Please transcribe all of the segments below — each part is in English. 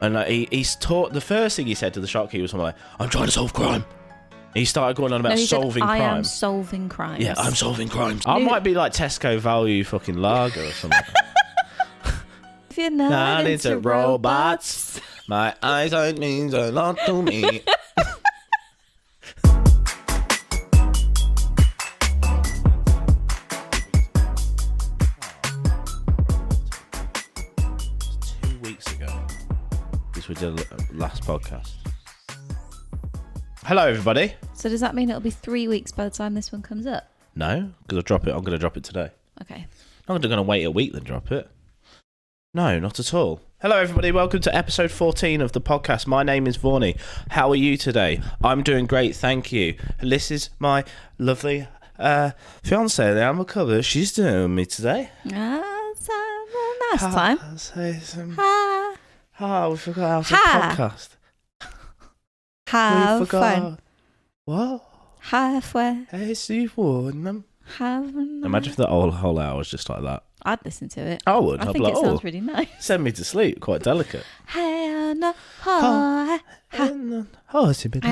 And he's taught. The first thing he said to the shopkeeper was something like, "I'm trying to solve crime." He started going on about solving crime. I am solving crimes. Yeah, I'm solving crimes. I might be like Tesco value fucking lager or something. If you're not into robots, my eyesight means a lot to me. We did last podcast. Hello, everybody. So does that mean it'll be 3 weeks by the time this one comes up? No, because I'm going to drop it today. Okay. I'm not going to wait a week then drop it. No, not at all. Hello, everybody. Welcome to episode 14 of the podcast. My name is Voorny. How are you today? I'm doing great, thank you. And this is my lovely fiance, Leanne McCubbers. She's doing me today. It's a nice time. Hi. Oh, we forgot how to podcast. Have we forgot. fun. What? Halfway. Hey, Steve Woodman. Have a nice... Imagine if the whole hour was just like that. I'd listen to it. I would. I I'd think be it like, sounds really nice. Send me to sleep. Quite delicate. And the doors, they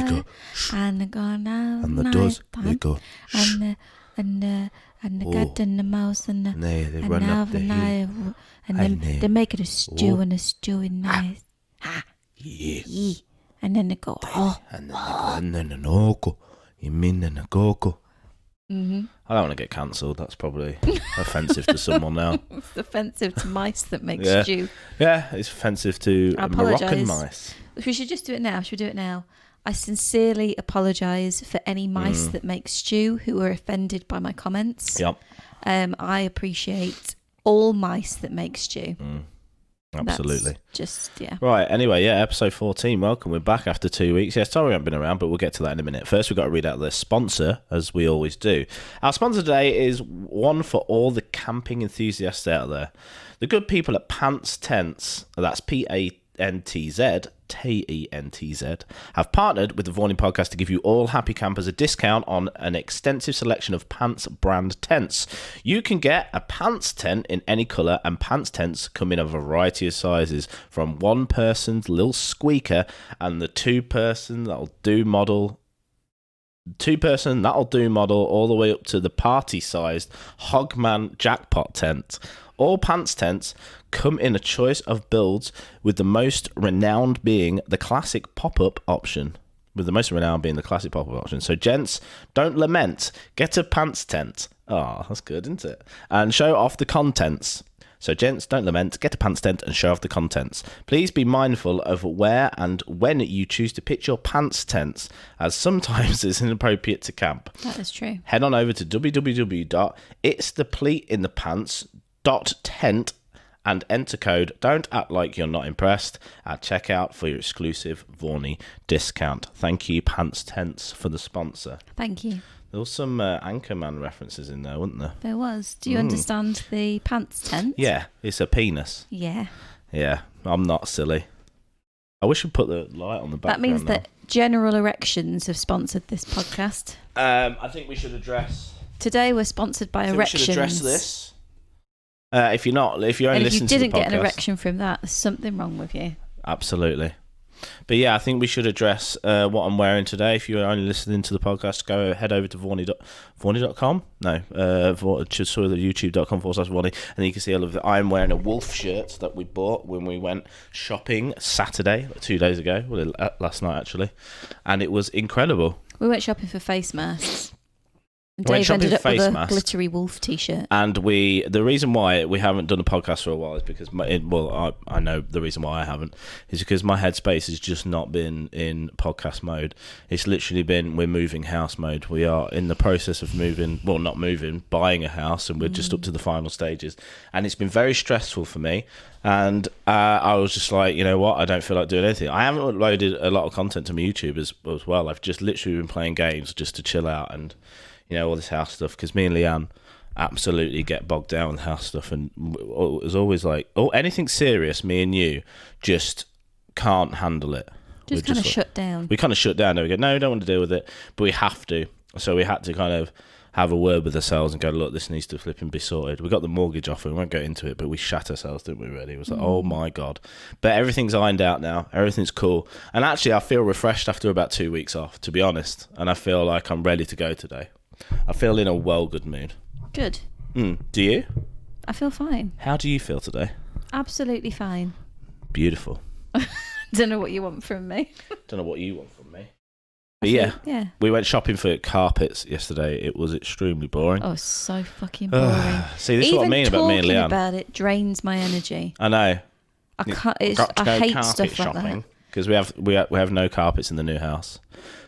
go shh. And the doors, they go shh. And the cat and the mouse and the they run up the hill. And then they make it a stew and a stew is nice. Yeah. And then they go, oh. And then an oko. You mean an agoko. Mm-hmm. I don't want to get cancelled. That's probably offensive to someone now. It's offensive to mice that make stew. Yeah, it's offensive to Moroccan mice. We should just do it now. Should we do it now? I sincerely apologise for any mice that make stew who are offended by my comments. Yep. I appreciate all mice that make stew. Absolutely. That's just, yeah. Right, anyway, episode 14. Welcome. We're back after 2 weeks. Yeah, sorry we haven't been around, but we'll get to that in a minute. First, we've got to read out the sponsor, as we always do. Our sponsor today is one for all the camping enthusiasts out there. The good people at Pants Tents, that's P-A-N-T-Z, T-E-N-T-Z, have partnered with the Voorny podcast to give you all happy campers a discount on an extensive selection of Pants brand tents. You can get a Pants tent in any colour, and Pants tents come in a variety of sizes, from one person's little squeaker and the two-person that'll do model all the way up to the party-sized Hogman jackpot tent. All Pants tents come in a choice of builds, with the most renowned being the classic pop-up option. So, gents, don't lament. Get a Pants tent. Oh, that's good, isn't it? And show off the contents. So, gents, don't lament. Get a Pants tent and show off the contents. Please be mindful of where and when you choose to pitch your Pants tents, as sometimes it's inappropriate to camp. That is true. Head on over to www.itsthepleatinthepants.tent and enter code Don't Act Like You're Not Impressed at checkout for your exclusive Voorny discount. Thank you, Pants Tents, for the sponsor. Thank you. There was some Anchorman references in there, wasn't there? There was. Do you understand the Pants tent? Yeah, it's a penis. Yeah. Yeah, I'm not silly. I wish we'd put the light on the background. That means that General Erections have sponsored this podcast. I think we should address... Today we're sponsored by Erections. We should address this. If you're only listening to the podcast... if you didn't get an erection from that, there's something wrong with you. Absolutely. But yeah, I think we should address what I'm wearing today. If you're only listening to the podcast, head over to Voorny.com. No, just youtube.com/Voorny, and you can see all of it. I'm wearing a wolf shirt that we bought when we went shopping Saturday, 2 days ago, last night actually, and it was incredible. We went shopping for face masks. And Dave ended up with a glittery wolf t-shirt. And the reason why we haven't done a podcast for a while is because, I know the reason why I haven't, is because my headspace has just not been in podcast mode. It's literally been, we're moving house mode. We are in the process of buying a house, and we're just up to the final stages. And it's been very stressful for me. And I was just like, you know what, I don't feel like doing anything. I haven't uploaded a lot of content to my YouTube as well. I've just literally been playing games just to chill out and... all this house stuff, because me and Leanne absolutely get bogged down with house stuff, and it was always like, anything serious, me and you just can't handle it. Just kind of shut down. We kind of shut down, and we go, no, we don't want to deal with it, but we have to. So we had to kind of have a word with ourselves and go, look, this needs to flip and be sorted. We got the mortgage offer. We won't go into it, but we shat ourselves, didn't we, really? It was like, oh, my God. But everything's ironed out now. Everything's cool. And actually, I feel refreshed after about 2 weeks off, to be honest. And I feel like I'm ready to go today. I feel in a good mood. Good. Do you? I feel fine. How do you feel today? Absolutely fine. Beautiful. Don't know what you want from me. Don't know what you want from me. But yeah, we went shopping for carpets yesterday. It was extremely boring. Oh, so fucking boring. See, this is what I mean about me and Leanne. Even talking about it drains my energy. I know. I can't. I hate stuff like that. Because we have no carpets in the new house,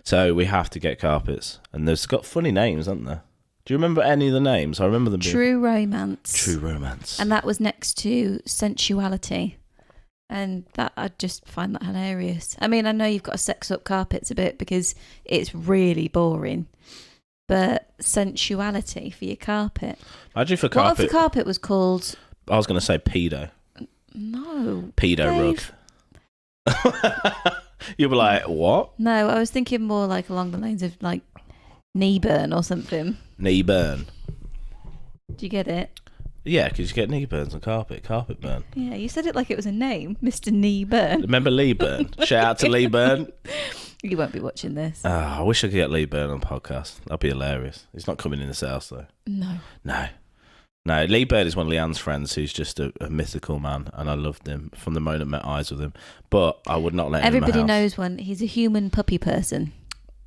so we have to get carpets. And there's got funny names, haven't there? Do you remember any of the names? I remember them. True Romance. True Romance. And that was next to Sensuality. And that I just find that hilarious. I mean, I know you've got to sex up carpets a bit because it's really boring. But Sensuality for your carpet. Imagine for carpet. What if the carpet was called? I was going to say pedo. No. Pedo rug. You'll be like, what? No, I was thinking more like along the lines of like knee burn or something. Knee burn. Do you get it? Yeah, because you get knee burns on carpet burn. Yeah, you said it like it was a name, Mr. Knee Burn. Remember Lee Burn? Shout out to Lee Burn. You won't be watching this. I wish I could get Lee Burn on the podcast. That'd be hilarious. He's not coming in this house though. No. Lee Burn is one of Leanne's friends who's just a mythical man, and I loved him from the moment I met eyes with him. But I would not let him in my house. Everybody knows one. He's a human puppy person.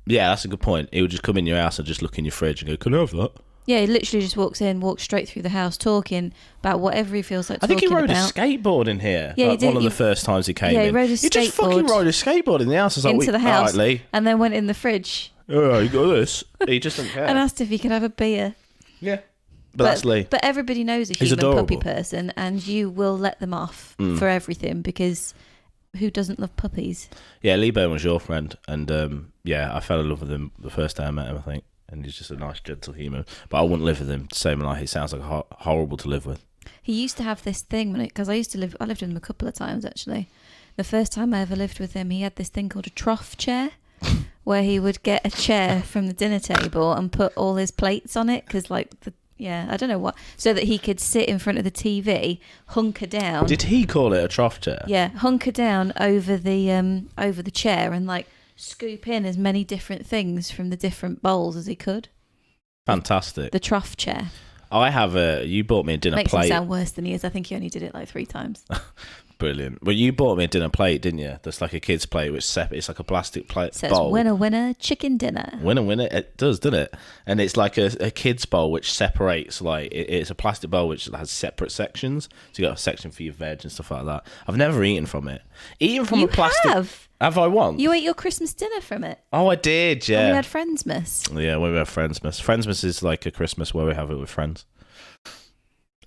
Yeah, that's a good point. He would just come in your house and just look in your fridge and go, can I have that? Yeah, he literally just walks straight through the house talking about whatever he feels like talking about. I think he rode about. a skateboard in here. Yeah, like one of the first times he came in. Yeah, he rode a skateboard. He just fucking rode a skateboard in the house. I was like, into the house. all right, Lee. And then went in the fridge. Oh, you got this. He just doesn't care. And asked if he could have a beer. Yeah. But that's Lee. But everybody knows a human puppy person, and you will let them off for everything because who doesn't love puppies? Yeah, Lee Burn was your friend, and I fell in love with him the first time I met him, I think. And he's just a nice, gentle human. But I wouldn't live with him. Same like he sounds like horrible to live with. He used to have this thing because I lived with him a couple of times actually. The first time I ever lived with him, he had this thing called a trough chair, where he would get a chair from the dinner table and put all his plates on it because I don't know what, so that he could sit in front of the TV, hunker down. Did he call it a trough chair? Yeah, hunker down over the chair and like scoop in as many different things from the different bowls as he could. Fantastic. The trough chair. You bought me a dinner plate. Makes him sound worse than he is. I think he only did it like 3 times. Brilliant. Well, you bought me a dinner plate, didn't you? That's like a kid's plate, which it's like a plastic plate. Says bowl. Winner, winner, chicken dinner. Winner, winner. It does, doesn't it? And it's like a kid's bowl which separates. Like it's a plastic bowl which has separate sections. So you got a section for your veg and stuff like that. I've never eaten from it. Eaten from a plastic. Have I once? You ate your Christmas dinner from it. Oh, I did. Yeah. And we had Friendsmas. Yeah, we had Friendsmas. Friendsmas is like a Christmas where we have it with friends.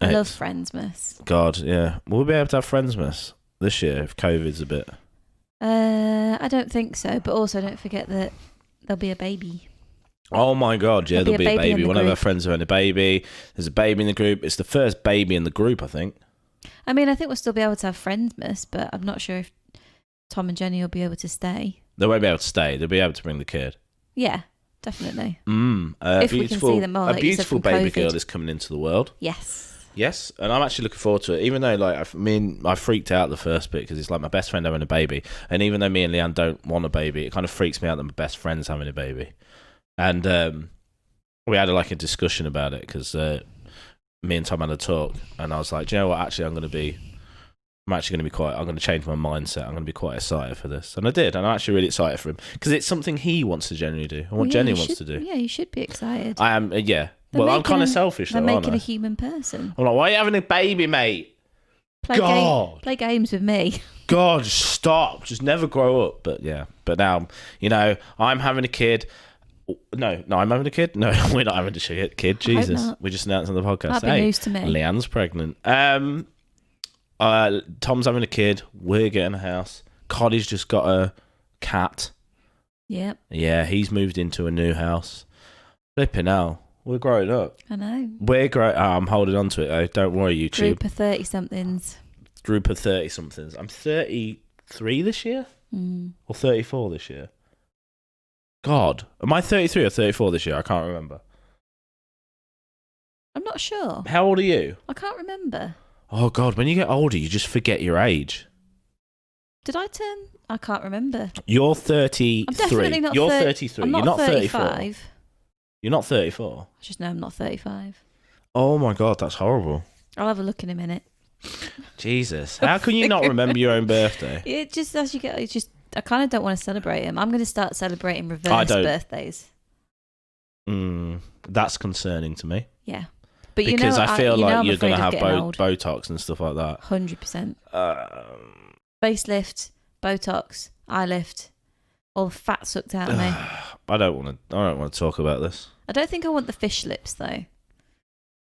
I love Friendsmas. God, yeah. We'll be able to have Friendsmas this year if COVID's a bit. I don't think so, but also don't forget that there'll be a baby. Oh my God, yeah, there'll be a baby. One of our friends having a baby. There's a baby in the group. It's the first baby in the group, I think. I mean, I think we'll still be able to have Friendsmas, but I'm not sure if Tom and Jenny will be able to stay. They won't be able to stay. They'll be able to bring the kid. Yeah, definitely. If we can see them all. A beautiful baby girl is coming into the world. Yes, and I'm actually looking forward to it. Even though, like, I freaked out the first bit because it's like my best friend having a baby, and even though me and Leanne don't want a baby, it kind of freaks me out that my best friend's having a baby. And we had a discussion about it because me and Tom had a talk, and I was like, do you know what? Actually, I'm going to change my mindset. I'm going to be quite excited for this, and I did, and I'm actually really excited for him because it's something he wants to generally do, and what Jenny wants to do. Yeah, you should be excited. I am. Yeah. Well, I'm kind of selfish, though, aren't I? They're making a human person. I'm like, why are you having a baby, mate? Play games with me. God, stop. Just never grow up. But yeah. But now, I'm having a kid. No, I'm having a kid. No, we're not having a kid. Jesus. We just announced on the podcast. That'd be news to me. Leanne's pregnant. Tom's having a kid. We're getting a house. Coddy's just got a cat. Yep. Yeah, he's moved into a new house. Flipping hell. We're growing up. I know. We're growing. I'm holding on to it, though. Don't worry, YouTube. Group of 30-somethings. Group of 30-somethings. I'm 33 this year? Or 34 this year? God. Am I 33 or 34 this year? I can't remember. not sure. How old are you? I can't remember. Oh, God, when you get older, you just forget your age. Did I turn? I can't remember. You're 33. I'm definitely not You're 30 33. I'm You're not 34. 35. You're not 34. I just know I'm not 35. Oh, my God, that's horrible. I'll have a look in a minute. Jesus. How can you not remember your own birthday? It just, as you get, it's just, I kind of don't want to celebrate them. I'm going to start celebrating reverse birthdays. That's concerning to me. Yeah. But because I feel like you're going to have old. Botox and stuff like that. 100%. Facelift, Botox, eye lift, all the fat sucked out of me. I don't want to talk about this. I don't think I want the fish lips though,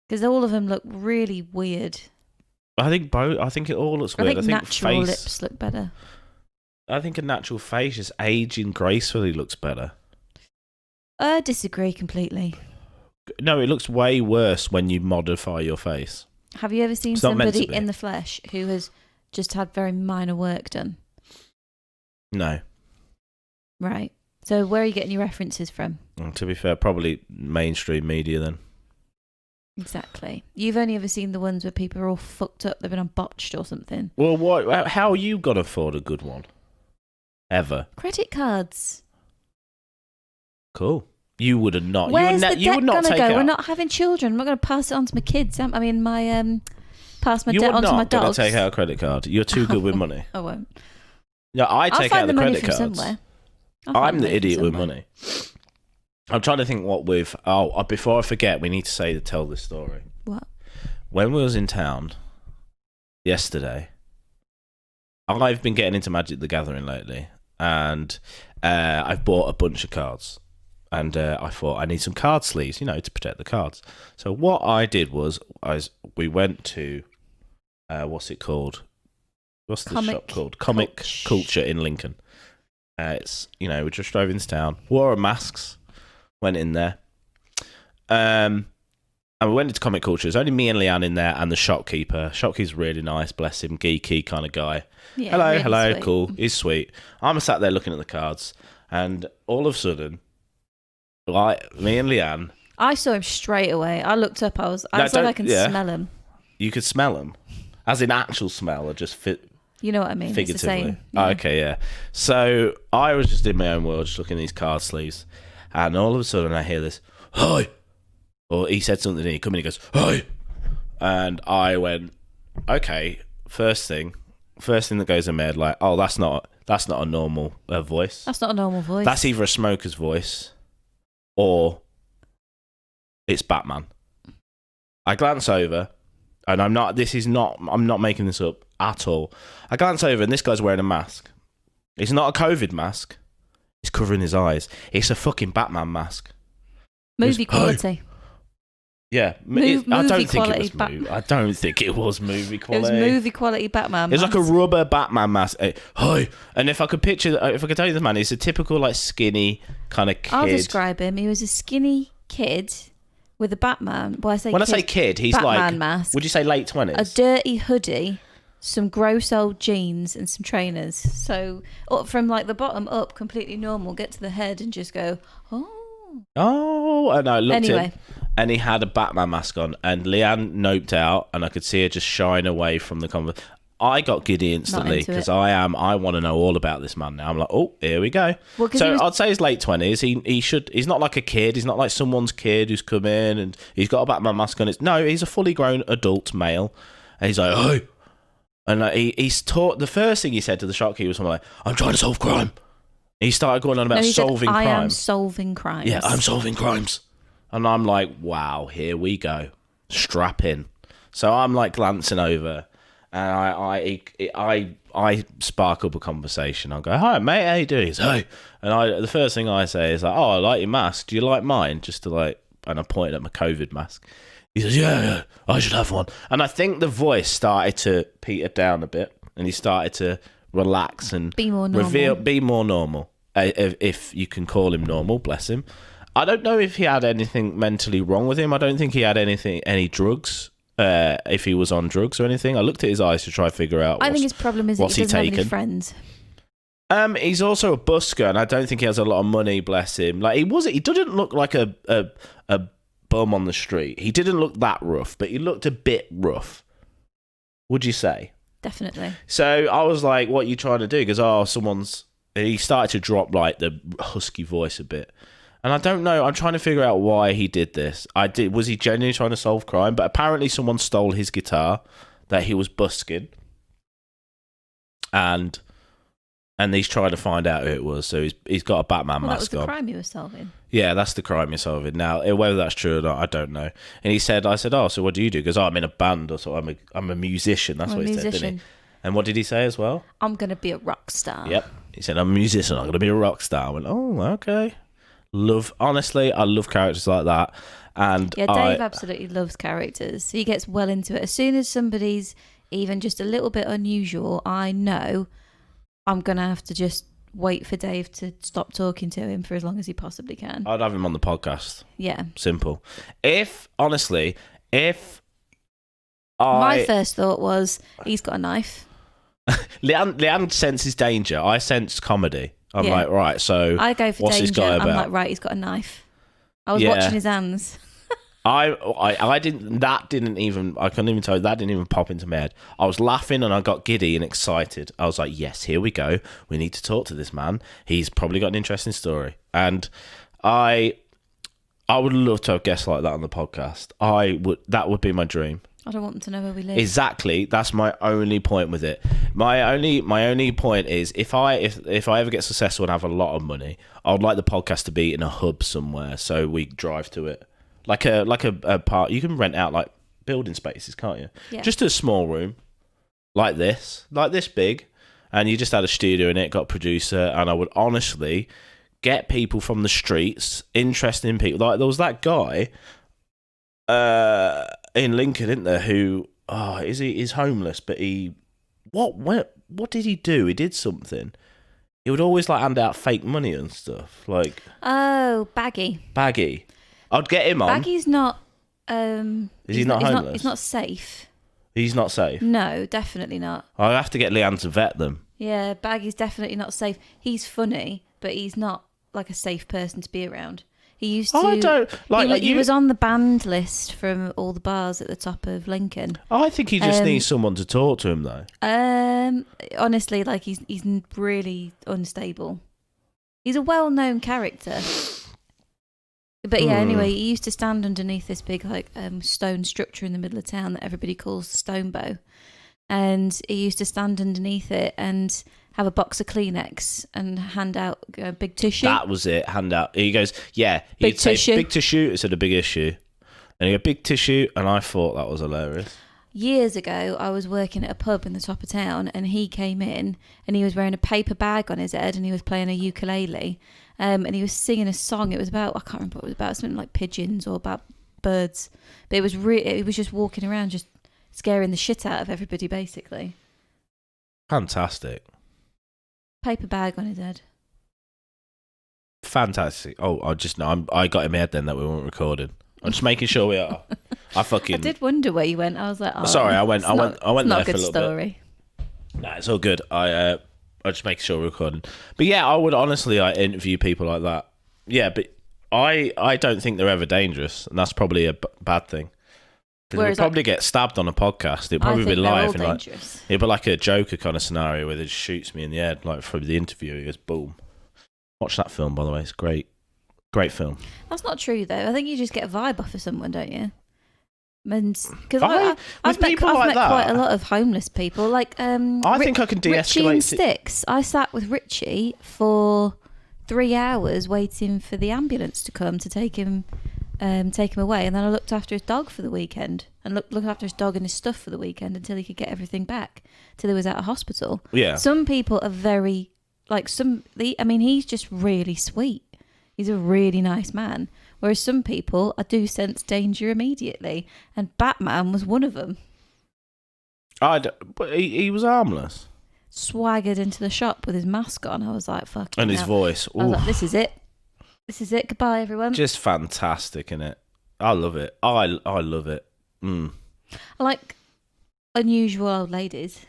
because all of them look really weird. I think it all looks weird. I think natural lips look better. I think a natural face just aging gracefully looks better. I disagree completely. No, it looks way worse when you modify your face. Have you ever seen somebody in the flesh who has just had very minor work done? No. Right. So where are you getting your references from? To be fair, probably mainstream media then. Exactly. You've only ever seen the ones where people are all fucked up. They've been on botched or something. Well, how are you going to afford a good one? Ever? Credit cards. Cool. You would have not. Where's the debt going to go? We're not having children. I'm not going to pass it on to my kids. Pass my debt on to my dogs. You're not going to take out a credit card. You're too good with money. I won't. No, I take out the credit cards. Somewhere. I'm the idiot with money. I'm trying to think what with. Oh, before I forget, we need to tell this story. What? When we was in town yesterday, I've been getting into Magic the Gathering lately, and I've bought a bunch of cards. And I thought I need some card sleeves, to protect the cards. So what I did was, we went to, what's it called? What's the shop called? Comic Culture in Lincoln. It's, we just drove into town, wore our masks, went in there. And we went into Comic Culture. There's only me and Leanne in there and the shopkeeper. Shopkeeper's really nice, bless him, geeky kind of guy. Yeah, hello, really cool. He's sweet. I'm sat there looking at the cards, and all of a sudden, me and Leanne, I saw him straight away. I looked up. I can smell him. You could smell him, as in actual smell, or just fit. You know what I mean? Figuratively. It's the same. Yeah. Oh, okay, yeah. So I was just in my own world, just looking at these card sleeves, and all of a sudden I hear this, "Hi," or he said something, and he come in, he goes, "Hi," and I went, "Okay." First thing that goes in my head, like, "Oh, that's not a normal voice. That's not a normal voice. That's either a smoker's voice." Or it's Batman. I glance over, and I'm not making this up at all. I glance over, and this guy's wearing a mask. It's not a COVID mask. He's covering his eyes. It's a fucking Batman mask. Movie quality. Yeah, I don't think it was movie quality. It was movie quality Batman mask. It's like a rubber Batman mask. Hi, and if I could tell you the man, he's a typical like skinny kind of kid. I'll describe him. He was a skinny kid with a Batman. When I say kid, he's Batman like. Mask, would you say late 20s? A dirty hoodie, some gross old jeans, and some trainers. So from like the bottom up, completely normal. Get to the head and just go, and I looked at him, and he had a Batman mask on, and Leanne noped out, and I could see her just shine away from the conversation. I got giddy instantly because I want to know all about this man now. I'm like, oh, here we go. Well, so I'd say he's late 20s. He's not like a kid. He's not like someone's kid who's come in and he's got a Batman mask on. No, he's a fully grown adult male. And he's like, oh, and he's taught. The first thing he said to the shopkeeper was something like, "I'm trying to solve crime." He started going on about solving crime. I am solving crimes. Yeah, I'm solving crimes. And I'm like, wow, here we go. Strap in. So I'm like glancing over, and I spark up a conversation. I go, "Hi, mate, how you doing?" He's, "Hey." And the first thing I say is like, "Oh, I like your mask. Do you like mine?" Just to like, and I pointed at my COVID mask. He says, yeah, I should have one. And I think the voice started to peter down a bit, and he started to relax and be more normal. If you can call him normal, bless him. I don't know if he had anything mentally wrong with him. I don't think he had any drugs. If he was on drugs or anything. I looked at his eyes to try to figure out. I think his problem is that he doesn't have any friends. He's also a busker, and I don't think he has a lot of money. Bless him. Like he doesn't look like a bum on the street. He didn't look that rough, but he looked a bit rough. Would you say? Definitely. So I was like, what are you trying to do? Because, he started to drop like the husky voice a bit. And I don't know, I'm trying to figure out why he did this. Was he genuinely trying to solve crime? But apparently someone stole his guitar that he was busking. And he's trying to find out who it was. So he's got a Batman mask on. That was the crime he was solving. Yeah, that's the crime you're solving. Now, whether that's true or not, I don't know. And I said, oh, so what do you do? Because I'm in a band, or so I'm a musician. That's what he said, didn't he? And what did he say as well? I'm going to be a rock star. Yep. He said, I'm a musician. I'm going to be a rock star. I went, oh, okay. Honestly, I love characters like that. And yeah, Dave absolutely loves characters. He gets well into it. As soon as somebody's even just a little bit unusual, I know I'm going to have to just wait for Dave to stop talking to him for as long as he possibly can. I'd have him on the podcast. Yeah. Simple. My first thought was, he's got a knife. Leanne senses danger. I sense comedy. I'm like, right, so I go for what's danger. this guy about? I'm like, right, he's got a knife. I was watching his hands. I couldn't even tell you, that didn't even pop into my head. I was laughing and I got giddy and excited. I was like, yes, here we go. We need to talk to this man. He's probably got an interesting story. And I would love to have guests like that on the podcast. That would be my dream. I don't want them to know where we live. Exactly. That's my only point with it. My only point is if I ever get successful and have a lot of money, I would like the podcast to be in a hub somewhere, so we drive to it. Like a part, you can rent out like building spaces, can't you? Yeah. Just a small room, like this big, and you just had a studio in it, got a producer, and I would honestly get people from the streets, interesting people. Like there was that guy in Lincoln, isn't there? Who he's homeless, but what did he do? He did something. He would always like hand out fake money and stuff. Like Baggy. I'd get him on. Baggy's not. Is he not homeless? He's not safe. He's not safe. No, definitely not. I'll have to get Leanne to vet them. Yeah, Baggy's definitely not safe. He's funny, but he's not like a safe person to be around. He used to. I don't like. He was on the banned list from all the bars at the top of Lincoln. I think he just needs someone to talk to him, though. Honestly, like he's really unstable. He's a well-known character. But yeah, anyway, he used to stand underneath this big stone structure in the middle of town that everybody calls Stone Bow, and he used to stand underneath it and have a box of Kleenex and hand out a big tissue. That was it. Hand out. He goes, yeah. Big tissue. Big tissue. Instead of big issue. And he go, big tissue. And I thought that was hilarious. Years ago, I was working at a pub in the top of town, and he came in and he was wearing a paper bag on his head and he was playing a ukulele. And he was singing a song. It was about, I can't remember what it was about, something like pigeons or about birds. But it was he was just walking around, just scaring the shit out of everybody, basically. Fantastic. Paper bag on his head. Fantastic. Oh, I got in my head then that we weren't recording. I'm just making sure we are. I did wonder where you went. I was like, oh, sorry, I went there for a little bit. Not a good story. Nah, it's all good. I just making sure we're recording. But yeah, I would honestly interview people like that. Yeah, but I don't think they're ever dangerous, and that's probably a bad thing. Because we'll probably get stabbed on a podcast. It'd probably be live, and it'd be like a Joker kind of scenario where it just shoots me in the head, like from the interview. He goes, boom. Watch that film, by the way. It's great. Great film. That's not true, though. I think you just get a vibe off of someone, don't you? Because I've met quite a lot of homeless people. Like, I think I can de-escalate. Richie and Sticks. I sat with Richie for 3 hours waiting for the ambulance to come to take him away, and then I looked after his dog for the weekend and looked after his dog and his stuff for the weekend until he could get everything back, till he was out of hospital. Yeah. Some people are very he's just really sweet. He's a really nice man. Whereas some people, I do sense danger immediately, and Batman was one of them. But he was harmless. Swaggered into the shop with his mask on. I was like, fuck. And his voice. I was like, this is it. This is it. Goodbye, everyone. Just fantastic, innit? I love it. I love it. Mm. I like unusual old ladies.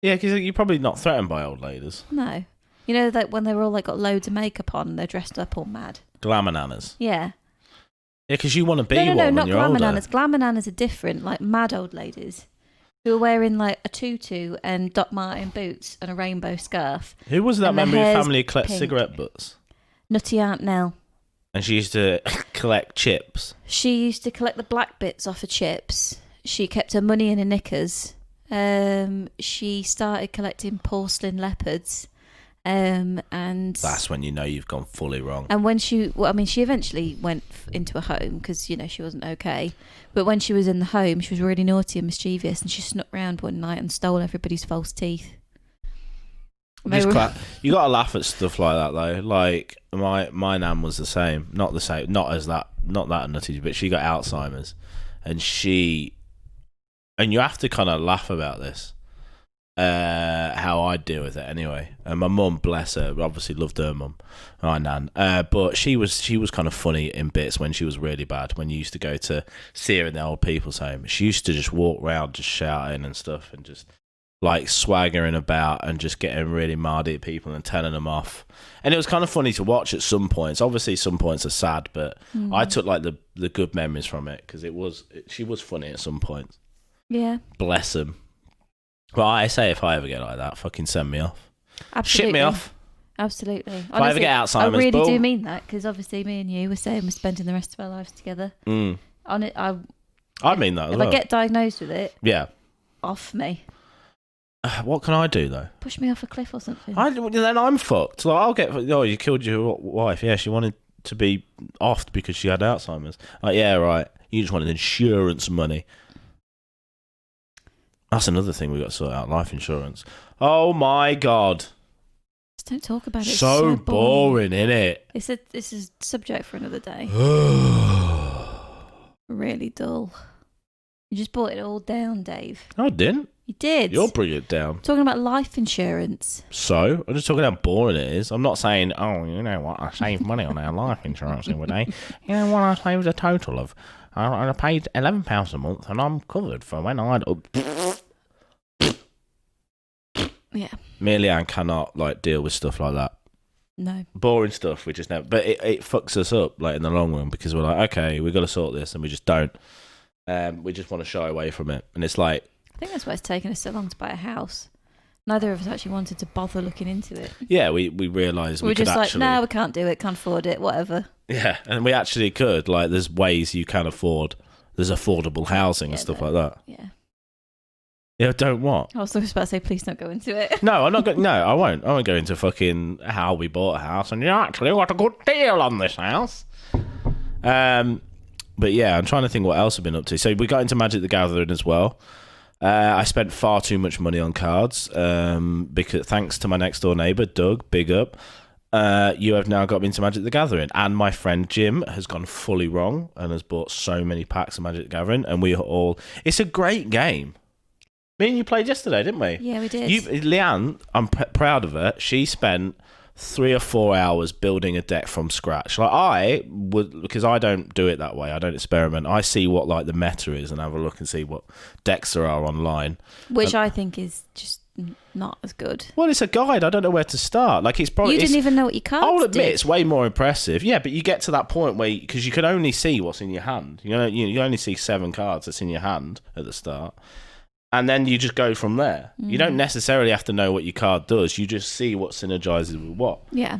Yeah, because you're probably not threatened by old ladies. No. You know, like when they're all got loads of makeup on and they're dressed up all mad. Glamour nanas. Yeah. Yeah, because you want to be no, one when not you're glamour older. nanas. Glamour nanas are different, like mad old ladies who are wearing like a tutu and Doc Marten boots and a rainbow scarf. Who was that and their member of your hair's family who collect pink. cigarette butts? Nutty Aunt Nell. And she used to collect chips. She used to collect the black bits off her chips. She kept her money in her knickers. She started collecting porcelain leopards. And That's when you know you've gone fully wrong. And when she eventually went into a home because, you know, she wasn't okay. But when she was in the home, she was really naughty and mischievous, and she snuck round one night and stole everybody's false teeth. You gotta laugh at stuff like that though. Like my nan was the same, not that nutty, but she got Alzheimer's, and you have to kind of laugh about this. How I deal with it anyway. And my mum, bless her, obviously loved her mum, my nan. But she was kind of funny in bits when she was really bad. When you used to go to see her in the old people's home, she used to just walk around just shouting and stuff, and just like swaggering about and just getting really mardy at people and telling them off. And it was kind of funny to watch at some points. Obviously, some points are sad, but I took like the good memories from it because she was funny at some points. Yeah. Bless them. Well, I say if I ever get like that, fucking send me off. Absolutely. Ship me off. Absolutely. If I ever get Alzheimer's, I really boom. do mean that because obviously me and you were saying we're spending the rest of our lives together. On it, I mean that as if well. I get diagnosed with it, yeah. Off me. What can I do though? Push me off a cliff or something. Then I'm fucked. Like I'll get. Oh, you killed your wife. Yeah, she wanted to be offed because she had Alzheimer's. Like, yeah, right. You just wanted insurance money. That's another thing we got to sort out. Life insurance. Oh my god. Just don't talk about it. It's so boring, innit? It's a subject for another day. Really dull. You just brought it all down, Dave. No, I didn't. You did. You're bringing it down. Talking about life insurance. So, I'm just talking how boring it is. I'm not saying, oh, you know what, I saved money on our life insurance the other day. You know what, I saved a total of, I paid £11 a month and I'm covered for when I'd... Yeah. Me and Leanne cannot, like, deal with stuff like that. No. Boring stuff, we just never... But it fucks us up, like, in the long run, because we're like, okay, we've got to sort this, and we just don't. We just want to shy away from it. And it's like... I think that's why it's taken us so long to buy a house. Neither of us actually wanted to bother looking into it. Yeah, we realised we could just actually... like, no, we can't do it, can't afford it, whatever. Yeah, and we actually could. Like, there's ways you can afford... There's affordable housing and stuff like that. Yeah. Yeah, don't what? I was just about to say, please don't go into it. No, I'm not going. No, I won't. I won't go into fucking how we bought a house and you actually got a good deal on this house. But yeah, I'm trying to think what else I've been up to. So we got into Magic the Gathering as well. I spent far too much money on cards because thanks to my next door neighbour Doug, big up. You have now got me into Magic the Gathering, and my friend Jim has gone fully wrong and has bought so many packs of Magic the Gathering, and we are all. It's a great game. Me and you played yesterday, didn't we? Yeah, we did. Leanne, I'm proud of her. She spent 3 or 4 hours building a deck from scratch. Like I would, because I don't do it that way. I don't experiment. I see what like the meta is and have a look and see what decks there are online. Which I think is just not as good. Well, it's a guide. I don't know where to start. Like it's probably you didn't even know what your cards I'll admit did. it's way more impressive. Yeah, but you get to that point where because you can only see what's in your hand. You know, you only see 7 cards that's in your hand at the start. And then you just go from there. You don't necessarily have to know what your card does. You just see what synergizes with what. Yeah.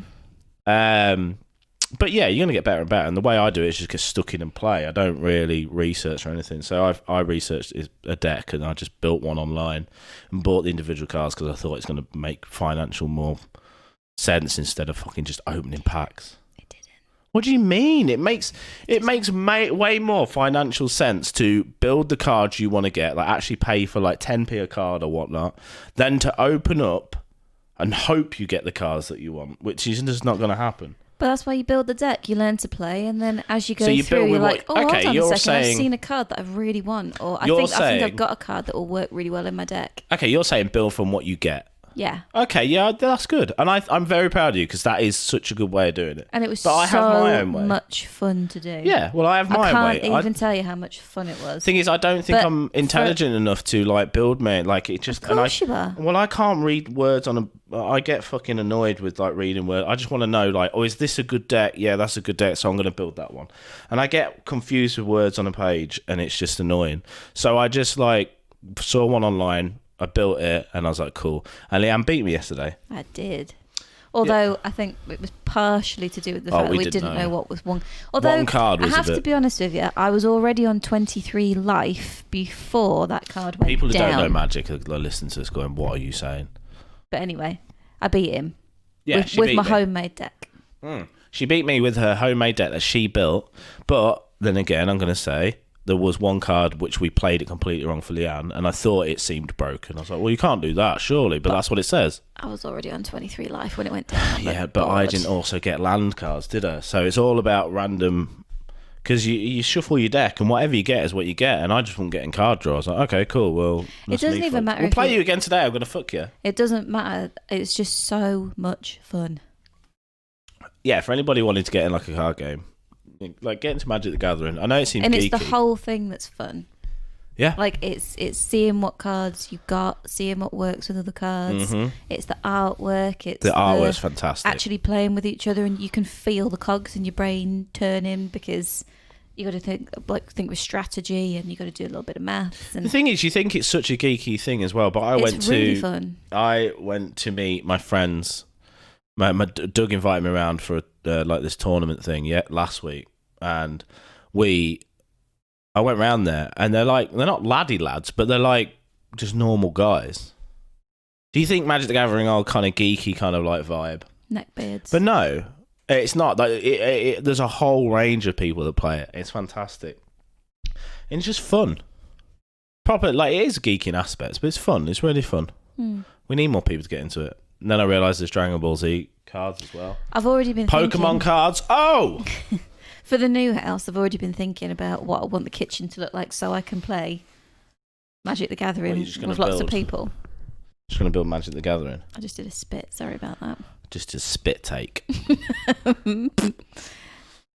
But yeah, you're going to get better and better. And the way I do it is just get stuck in and play. I don't really research or anything. So I researched a deck and I just built one online and bought the individual cards because I thought it's going to make financial more sense instead of fucking just opening packs. What do you mean? It makes way more financial sense to build the cards you want to get, like actually pay for like 10p a card or whatnot, than to open up and hope you get the cards that you want, which is just not going to happen. But that's why you build the deck. You learn to play, and then as you go you through, you're like, okay, hold on you're a second, I've saying- seen a card that I really want, or I think I've got a card that will work really well in my deck. Okay, you're saying build from what you get. Yeah. Okay, yeah, that's good. And I'm very proud of you because that is such a good way of doing it. And it was but I have my own way. much fun to do. Yeah, well, I have my own way. I can't even tell you how much fun it was. Thing is, I don't think I'm intelligent enough to like build me. Like it just. Of course you are. Well, I can't read words on a. I get fucking annoyed with like reading words. I just want to know like, oh, is this a good deck? Yeah, that's a good deck, so I'm going to build that one. And I get confused with words on a page, and it's just annoying. So I just like saw one online. I built it and I was like, cool. And Leanne beat me yesterday. I did. Although I think it was partially to do with the fact that we didn't know what was one. Although one card was I have to be honest with you, I was already on 23 life before that card went People who down. don't know Magic are listening to us going, what are you saying? But anyway, I beat him. Yeah, with my homemade deck. She beat me with her homemade deck that she built. But then again, I'm going to say, there was one card which we played it completely wrong for Leanne, and I thought it seemed broken. I was like, well, you can't do that, surely, but that's what it says. I was already on 23 life when it went down. Yeah, but I didn't also get land cards, did I? So it's all about random, because you shuffle your deck, and whatever you get is what you get, and I just wasn't getting card draws. Like, okay, cool, well... It doesn't even matter. We'll play you again today, I'm going to fuck you. It doesn't matter. It's just so much fun. Yeah, for anybody wanting to get in like a card game, like get into Magic the Gathering. I know it seems and geeky. It's the whole thing that's fun. Yeah, like it's seeing what cards you got, seeing what works with other cards. It's the artwork. It's the artwork's fantastic. Actually playing with each other, and you can feel the cogs in your brain turning because you got to think with strategy, and you got to do a little bit of maths. And the thing is, you think it's such a geeky thing as well, but it's really fun. I went to meet my friends. My Doug invited me around for like this tournament thing last week, and I went round there, and they're not laddie lads, but they're like just normal guys. Do you think Magic the Gathering are kind of geeky kind of like vibe? Neckbeards. But no, it's not. Like there's a whole range of people that play it. It's fantastic, and it's just fun. Proper like it is geeky in aspects, but it's fun. It's really fun. We need more people to get into it. And then I realised there's Dragon Ball Z cards as well. I've already been Pokemon cards. Oh! For the new house, I've already been thinking about what I want the kitchen to look like so I can play Magic the Gathering with lots of people. Just going to build Magic the Gathering. I just did a spit. Sorry about that. Just a spit take.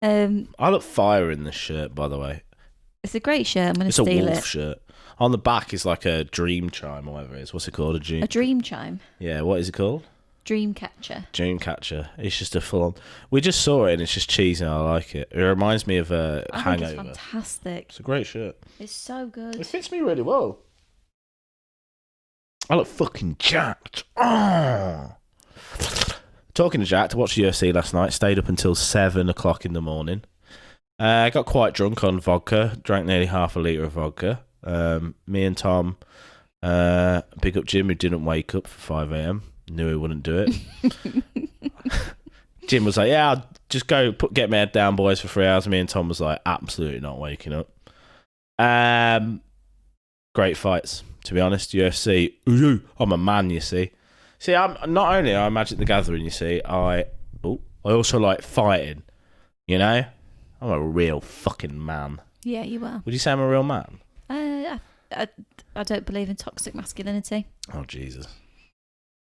I look fire in this shirt, by the way. It's a great shirt. I'm going to steal it. It's a wolf shirt. On the back is like a dream chime or whatever it is. What's it called? A dream chime? Yeah, what is it called? Dream catcher. Dream catcher. It's just a full on. We just saw it and it's just cheesy and I like it. It reminds me of a Hangover. Think it's fantastic. It's a great shirt. It's so good. It fits me really well. I look fucking jacked. Oh. Talking to jacked, I watched the UFC last night. Stayed up until 7 o'clock in the morning. I got quite drunk on vodka. Drank nearly half a litre of vodka. Me and Tom, big up Jim, who didn't wake up for 5 a.m. Knew he wouldn't do it. Jim was like, yeah, I'll just go get my head down, boys, for 3 hours. Me and Tom was like, absolutely not waking up. Great fights, to be honest. UFC, I'm a man, you see. See, I'm not only I Magic the Gathering, you see, I also like fighting, you know? I'm a real fucking man. Yeah, you are. Would you say I'm a real man? I don't believe in toxic masculinity. Oh, Jesus.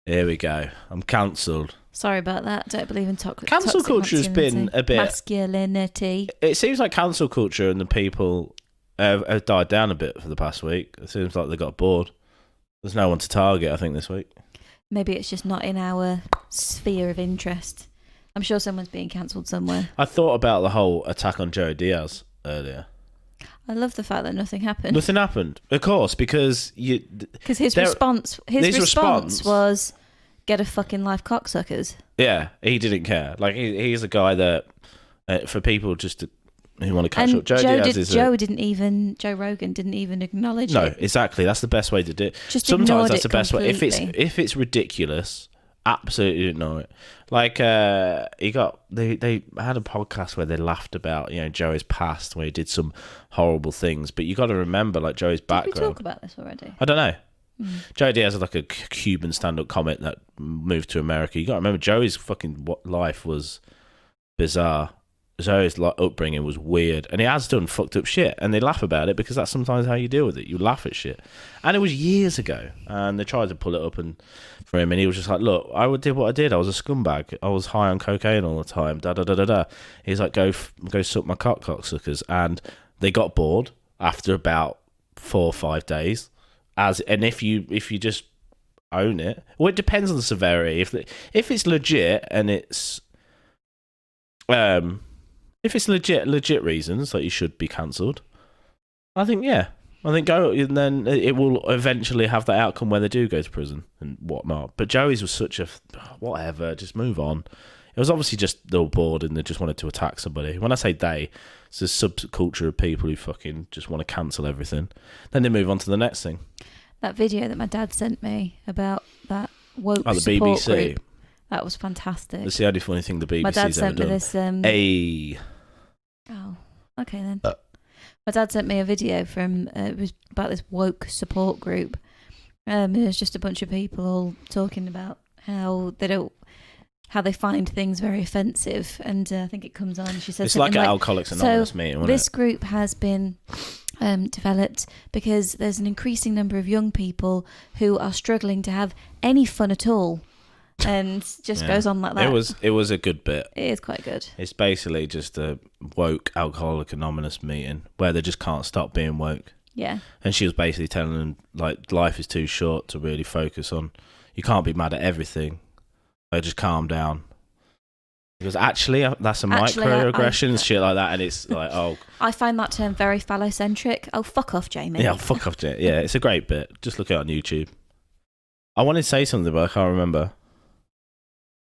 Here we go. I'm cancelled. Sorry about that. I don't believe in toxic culture has been a bit... masculinity. It seems like cancel culture and the people have died down a bit for the past week. It seems like they got bored. There's no one to target, I think, this week. Maybe it's just not in our sphere of interest. I'm sure someone's being cancelled somewhere. I thought about the whole attack on Joe Diaz earlier. I love the fact that nothing happened. Nothing happened, of course, because his response was get a fucking life, cocksuckers. Yeah, he didn't care. Like he's a guy that for people just who want to catch up. Joe Rogan didn't even acknowledge it. No, exactly. That's the best way to do it. Sometimes that's the best way. If it's ridiculous, absolutely ignore it. Like they had a podcast where they laughed about Joey's past where he did some horrible things, but you got to remember like Joey's background. Did we talk about this already? I don't know. Joey Diaz is like a Cuban stand-up comic that moved to America. You got to remember Joey's fucking life was bizarre. Zoe's like upbringing was weird, and he has done fucked up shit, and they laugh about it because that's sometimes how you deal with it. You laugh at shit, and it was years ago, and they tried to pull it up and for him, and he was just like, "Look, I did what I did. I was a scumbag. I was high on cocaine all the time." Da da da da da. He's like, "Go suck my cocksuckers," and they got bored after about 4 or 5 days. And if you just own it, well, it depends on the severity. If it's legit and it's if it's legit reasons, like, you should be cancelled, I think go, and then it will eventually have that outcome where they do go to prison and whatnot. But Joey's was such a whatever, just move on. It was obviously just they were bored and they just wanted to attack somebody. When I say they, it's a subculture of people who fucking just want to cancel everything. Then they move on to the next thing. That video that my dad sent me about that woke the support BBC group, that was fantastic. That's the only funny thing the BBC's my dad sent ever me done. this. Oh, okay then. My dad sent me a video from it was about this woke support group. It was just a bunch of people all talking about how they find things very offensive, and I think it comes on. She says it's like an Alcoholics Anonymous meeting. Wasn't this group has been developed because there's an increasing number of young people who are struggling to have any fun at all. And just goes on like that. It was a good bit. It is quite good. It's basically just a woke Alcoholic Anonymous meeting where they just can't stop being woke. Yeah. And she was basically telling them, like, life is too short to really focus on. You can't be mad at everything. So just calm down. Because actually, that's a microaggression, shit like that, and it's like, oh. I find that term very phallocentric. Oh, fuck off, Jamie. Yeah, fuck off, Jamie. Yeah, it's a great bit. Just look it on YouTube. I wanted to say something, but I can't remember.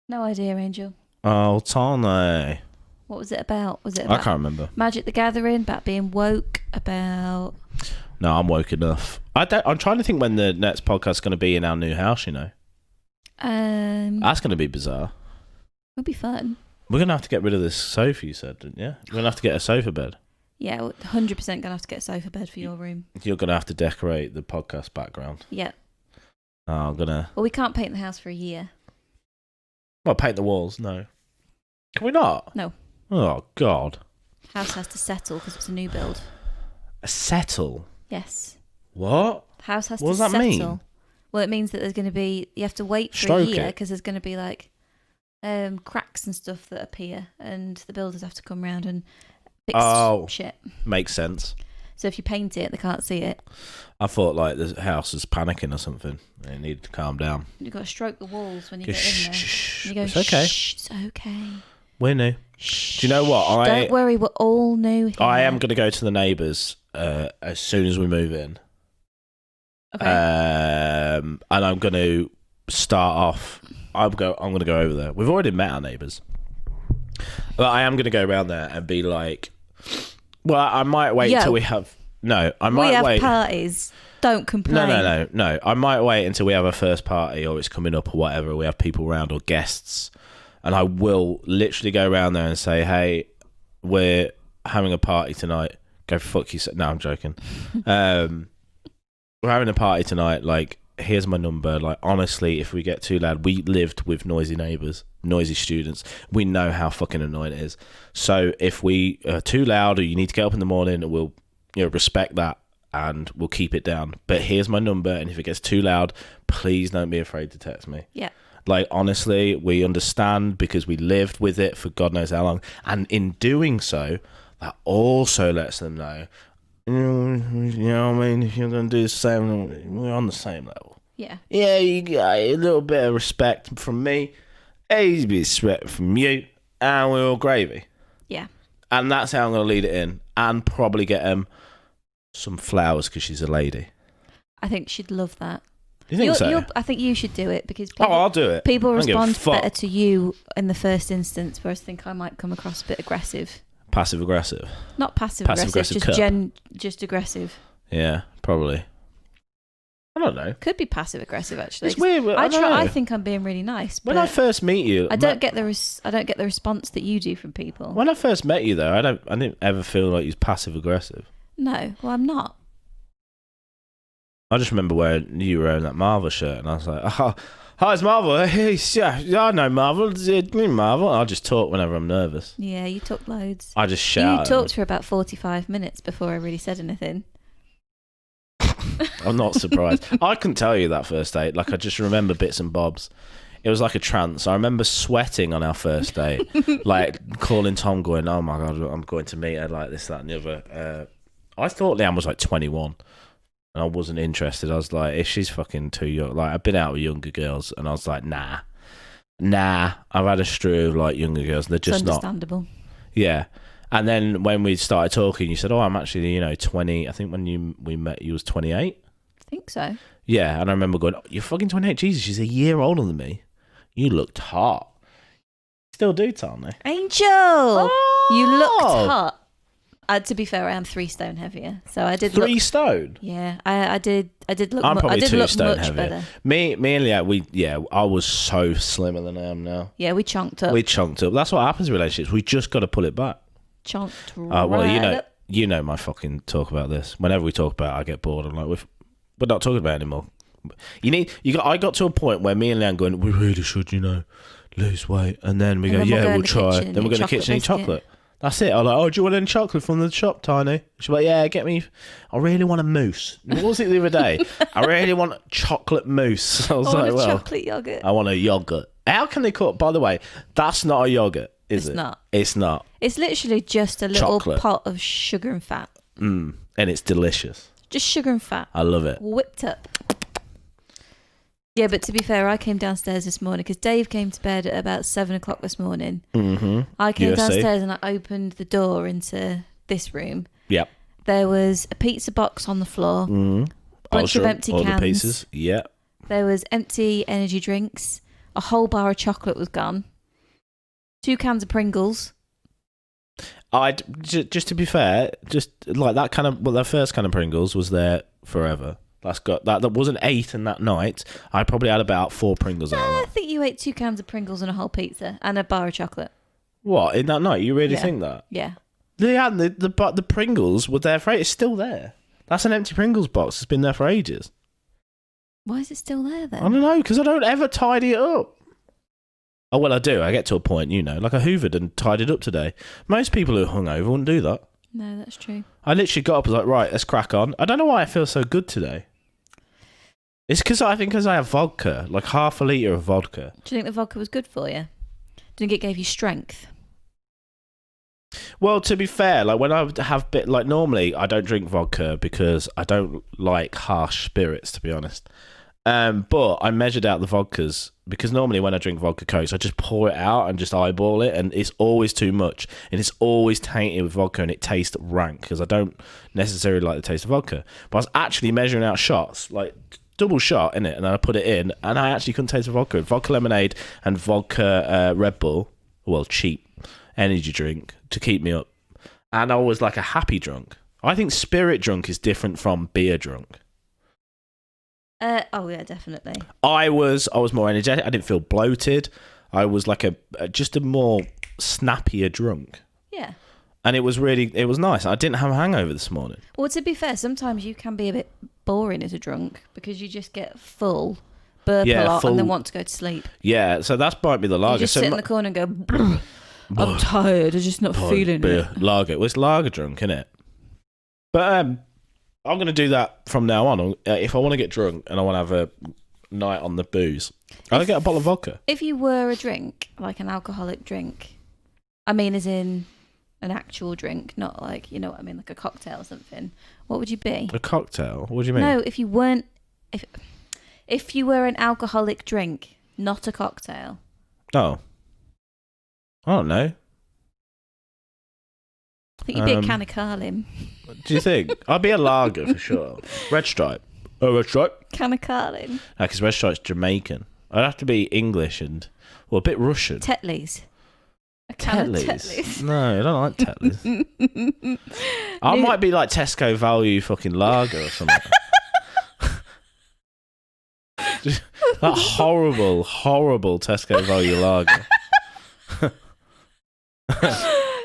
No idea, Angel. Oh, Tony. What was it about? Was it about I can't remember. Magic the Gathering, about being woke, about... No, I'm woke enough. I'm trying to think when the next podcast's going to be in our new house, you know. That's going to be bizarre. It'll be fun. We're going to have to get rid of this sofa, you said, didn't you? We're going to have to get a sofa bed. Yeah, 100% going to have to get a sofa bed for your room. You're going to have to decorate the podcast background. Yeah. Oh, I'm going to... Well, we can't paint the house for a year. Well, paint the walls, no. Can we not? No. Oh, God. House has to settle because it's a new build. A settle? Yes. What? House has what to does that settle. Mean? Well, it means that there's going to be... You have to wait for a year because there's going to be, like, cracks and stuff that appear, and the builders have to come round and fix shit. Makes sense. So if you paint it, they can't see it. I thought, like, the house is panicking or something. They need to calm down. You've got to stroke the walls when you get in there. Shh. You go, it's okay. Shh, it's okay. We're new. Shh. Do you know what? Don't worry, we're all new here. I am going to go to the neighbours as soon as we move in. Okay. And I'm going to start off. I'm going to go over there. We've already met our neighbours, but I am going to go around there and be like, well, I might wait till we have. No, I might wait. We have parties. Don't complain. No. I might wait until we have a first party or it's coming up or whatever. We have people around or guests, and I will literally go around there and say, "Hey, we're having a party tonight. Go fuck yourself." No, I'm joking. We're having a party tonight. Like, here's my number. Like, honestly, if we get too loud, we lived with noisy neighbours, noisy students. We know how fucking annoying it is. So if we are too loud or you need to get up in the morning, we'll, respect that and we'll keep it down. But here's my number, and if it gets too loud, please don't be afraid to text me. Yeah. Like, honestly, we understand because we lived with it for God knows how long. And in doing so, that also lets them know, you know what I mean? If you're going to do the same, we're on the same level. Yeah. Yeah, you got a little bit of respect from me, a bit of respect from you, and we're all gravy. Yeah. And that's how I'm going to lead it in, and probably get some flowers because she's a lady. I think she'd love that. Do you think so? I think you should do it because people, I'll do it. People respond better to you in the first instance, whereas I think I might come across a bit aggressive. Passive aggressive. Not passive aggressive, just aggressive. Yeah, probably. I don't know. Could be passive aggressive actually. It's weird. I think I'm being really nice. When I first meet you, I don't get the response that you do from people. When I first met you, though, I didn't ever feel like you was passive aggressive. No, well, I'm not. I just remember you were wearing that Marvel shirt, and I was like, Hi, it's Marvel. Hey, yeah, I know Marvel. Marvel. I just talk whenever I'm nervous. Yeah, you talk loads. I just shout. You talked for about 45 minutes before I really said anything. I'm not surprised. I couldn't tell you that first date. Like, I just remember bits and bobs. It was like a trance. I remember sweating on our first date. Like, calling Tom going, oh my God, I'm going to meet her, like this, that and the other. I thought Leanne was like 21. And I wasn't interested. I was like, if she's fucking too young. Like, I've been out with younger girls. And I was like, nah. I've had a strew of like younger girls. And they're just not. Understandable. Yeah. And then when we started talking, you said, oh, I'm actually, 20. I think when we met, you was 28. I think so. Yeah. And I remember going, oh, you're fucking 28. Jesus, she's a year older than me. You looked hot. Still do, Tony. Angel! Oh! You looked hot. To be fair, I am 3 stone heavier, so I did. 3 stone. Yeah, I did look. I'm probably 2 stone much heavier. Better. Me and Leanne, I was so slimmer than I am now. Yeah, we chunked up. That's what happens in relationships. We just got to pull it back. Chunked well, you know my fucking talk about this. Whenever we talk about it, I get bored. I'm like, we're not talking about it anymore. I got to a point where me and Leanne going, we really should, lose weight, and then we we'll try. Then we'll go to the kitchen and eat chocolate. That's it. I'm like, oh, do you want any chocolate from the shop, Tiny? She's like, yeah, get me. I really want a mousse. What was it the other day? I really want chocolate mousse. I was like, chocolate yogurt. I want a yogurt. How can they call? By the way, that's not a yogurt, is it? It's not. It's literally just a little pot of sugar and fat. And it's delicious. Just sugar and fat. I love it. Whipped up. Yeah, but to be fair, I came downstairs this morning because Dave came to bed at about 7 o'clock this morning. Mm-hmm. I came downstairs and I opened the door into this room. Yep. There was a pizza box on the floor. Bunch of empty cans. All the pieces. Yep. There was empty energy drinks. A whole bar of chocolate was gone. 2 cans of Pringles. Just to be fair, just like that kind of, the first kind of Pringles was there forever. That wasn't 8 in that night. I probably had about 4 Pringles out of that. I think you ate 2 cans of Pringles and a whole pizza and a bar of chocolate. What, in that night? You really think that? Yeah. The Pringles were there for ages. It's still there. That's an empty Pringles box. It's been there for ages. Why is it still there then? I don't know, because I don't ever tidy it up. Oh, well, I do. I get to a point, like I hoovered and tidied up today. Most people who are hungover wouldn't do that. No, that's true. I literally got up and was like, right, let's crack on. I don't know why I feel so good today. It's because I have vodka, like half a litre of vodka. Do you think the vodka was good for you? Do you think it gave you strength? Well, to be fair, like when I have normally I don't drink vodka because I don't like harsh spirits, to be honest. But I measured out the vodkas because normally when I drink vodka cokes, I just pour it out and just eyeball it, and it's always too much, and it's always tainted with vodka, and it tastes rank because I don't necessarily like the taste of vodka. But I was actually measuring out shots, like double shot in it, and then I put it in, and I actually couldn't taste the vodka. Vodka lemonade and vodka Red Bull, well, cheap energy drink to keep me up, and I was like a happy drunk. I think spirit drunk is different from beer drunk. Oh yeah, definitely. I was more energetic. I didn't feel bloated. I was like just a more snappier drunk. Yeah. And it was nice. I didn't have a hangover this morning. Well, to be fair, sometimes you can be a bit boring as a drunk because you just get full, burp a lot, and then want to go to sleep. Yeah, so that's might be the lager. You just sit in the corner and go, I'm tired. I'm just not feeling it. Lager. Well, it's lager drunk, isn't it? But I'm going to do that from now on. If I want to get drunk and I want to have a night on the booze, I'll get a bottle of vodka. If you were a drink, like an alcoholic drink, I mean as in an actual drink, not like, you know what I mean, like a cocktail or something, what would you be? A cocktail? What do you mean? No, if you weren't... If you were an alcoholic drink, not a cocktail. Oh. I don't know. I think you'd be a can of Carlin. Do you think? I'd be a lager for sure. Red Stripe. Oh, Red Stripe. Can of Carlin. No, because Red Stripe's Jamaican. I'd have to be English and, well, a bit Russian. Tetley's. A can of Tetley's. No, I don't like Tetley's. I might be like Tesco value fucking lager or something. That horrible, horrible Tesco value lager.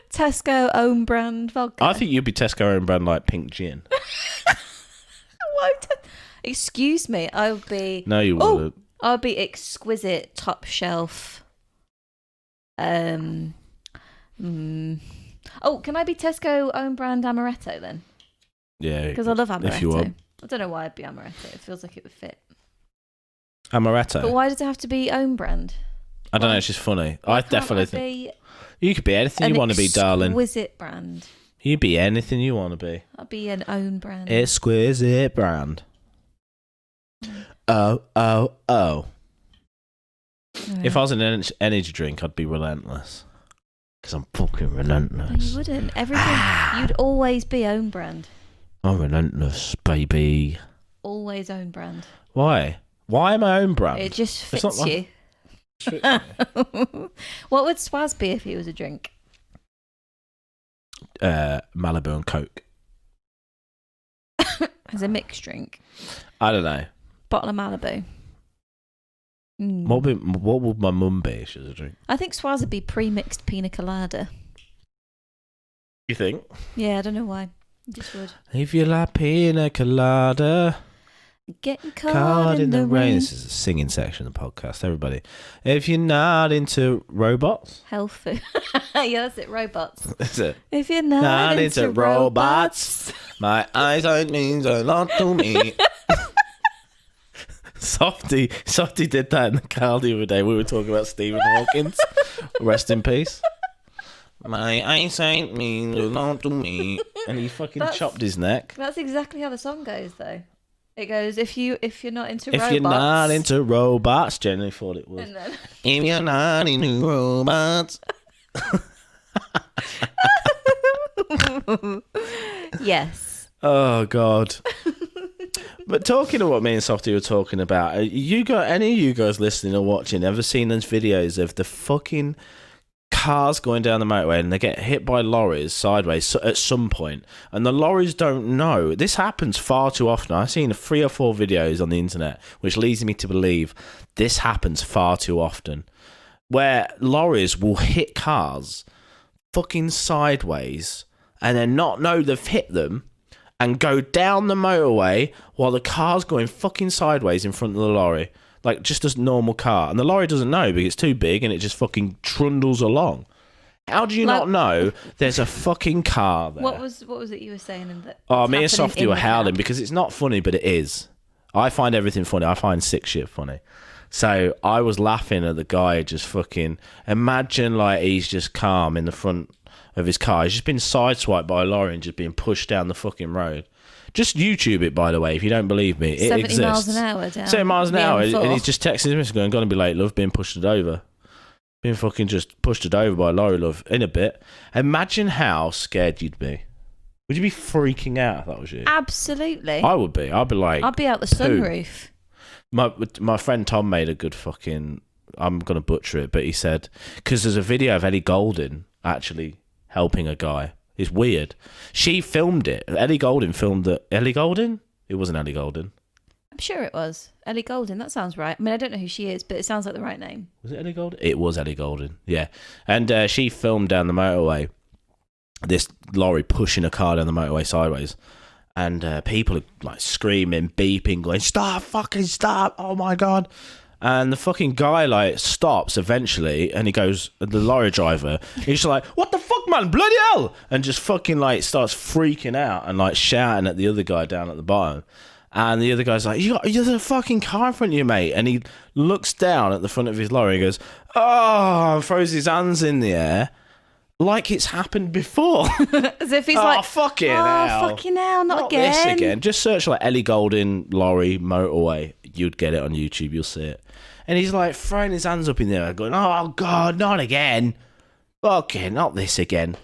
Tesco own brand vodka. I think you'd be Tesco own brand like pink gin. Excuse me, I would be... No, you wouldn't. I'd be exquisite, top shelf. Oh, can I be Tesco own brand amaretto then? Yeah. Because I love amaretto. If you want. I don't know why I'd be amaretto. It feels like it would fit. Amaretto? But why does it have to be own brand? I don't know, it's just funny. I definitely think... You could be anything you want to be, darling. Exquisite brand. You be anything you want to be. I'll be an own brand. Exquisite brand. Oh. Right. If I was an energy drink, I'd be relentless. Because I'm fucking relentless. No, you wouldn't. Everything. You'd always be own brand. I'm relentless, baby. Always own brand. Why? Why am I own brand? It just fits you. What would Swaz be if he was a drink? Malibu and Coke. As a mixed drink. I don't know. Bottle of Malibu. What would my mum be if she was a drink? I think Swaz would be pre-mixed pina colada. You think? Yeah, I don't know why. I just would. If you like pina colada. Getting caught in the rain. This is a singing section of the podcast, everybody. If you're not into robots. Health food. Yeah, that's it. Robots. That's it. If you're not into robots. My eyesight means a lot to me. Softy did that in the car the other day. We were talking about Stephen Hawkins. Rest in peace. My eyesight means a lot to me. And he fucking chopped his neck. That's exactly how the song goes, though. It goes, if you're not into robots. If you're not into robots, generally thought it was. If you're not into robots. Yes. Oh, God. But talking of what me and Softy were talking about, any of you guys listening or watching ever seen those videos of the fucking cars going down the motorway and they get hit by lorries sideways at some point, and the lorries don't know? This happens far too often. I've seen 3 or 4 videos on the internet which leads me to believe this happens far too often, where lorries will hit cars fucking sideways and then not know they've hit them and go down the motorway while the car's going fucking sideways in front of the lorry. Like, just a normal car. And the lorry doesn't know because it's too big and it just fucking trundles along. How do you not know there's a fucking car there? What was it you were saying? Me and Softy were howling because it's not funny, but it is. I find everything funny. I find sick shit funny. So I was laughing at the guy just fucking... Imagine, like, he's just calm in the front of his car. He's just been sideswiped by a lorry and just being pushed down the fucking road. Just YouTube it, by the way, if you don't believe me. It 70 exists. miles an hour down. 70 miles an hour. M4. And he's just texting him going, gonna be late, love, being pushed it over. Being fucking just pushed it over by a lorry, love, in a bit. Imagine how scared you'd be. Would you be freaking out if that was you? Absolutely. I would be. I'd be like... I'd be out the sunroof. My friend Tom made a good fucking... I'm going to butcher it, but he said... Because there's a video of Ellie Goulding actually helping a guy. It's weird. She filmed it. Ellie Goulding filmed it. Ellie Goulding? It wasn't Ellie Goulding. I'm sure it was. Ellie Goulding, that sounds right. I mean, I don't know who she is, but it sounds like the right name. Was it Ellie Goulding? It was Ellie Goulding, yeah. And she filmed down the motorway this lorry pushing a car down the motorway sideways. And people are like screaming, beeping, going, stop, fucking stop, oh my God. And the fucking guy like stops eventually and he goes, the lorry driver, he's like, what the fuck, man, bloody hell, and just fucking like starts freaking out and like shouting at the other guy down at the bottom. And the other guy's like, there's a fucking car in front of you, mate. And he looks down at the front of his lorry and goes, oh, and throws his hands in the air like it's happened before. As if he's like, fucking hell. Fucking hell, not again. This again. Just search like Ellie Goulding lorry motorway. You'd get it on YouTube. You'll see it. And he's like throwing his hands up in the air going, oh God, not again. Okay, not this again.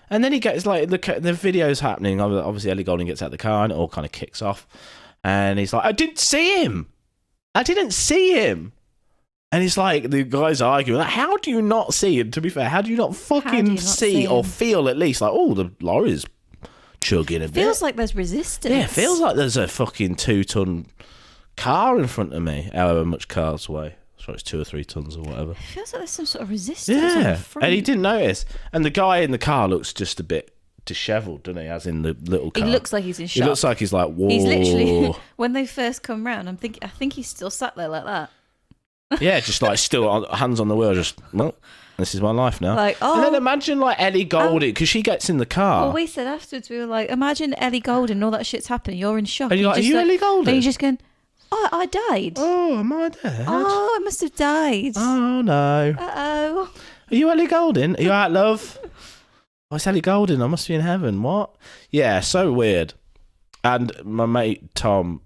And then he gets like, the video's happening. Obviously Ellie Goulding gets out of the car and it all kind of kicks off. And he's like, I didn't see him. And he's like, the guy's arguing, like, how do you not see him? To be fair, how do you not fucking see or feel at least like, oh, the lorry's chugging a bit. Feels like there's resistance. Yeah, it feels like there's a fucking 2-ton car in front of me, however much cars weigh. So it's 2 or 3 tons or whatever. It feels like there's some sort of resistance. Yeah, and he didn't notice. And the guy in the car looks just a bit dishevelled, doesn't he? As in the little car. He looks like he's in shock. He looks like he's like, whoa. He's literally, when they first come round, I think he's still sat there like that. Yeah, just like still hands on the wheel, just, well, this is my life now. Like, and then imagine like Ellie Goulding, because she gets in the car. Well, we said afterwards, we were like, imagine Ellie Goulding and all that shit's happening. You're in shock. And you're like, are you Ellie Goulding? And you're just going, oh, I died. Oh, am I dead? Oh, I must have died. Oh, no. Uh-oh. Are you Ellie Goulding? Are you out, love? Oh, it's Ellie Goulding. I must be in heaven. What? Yeah, so weird. And my mate Tom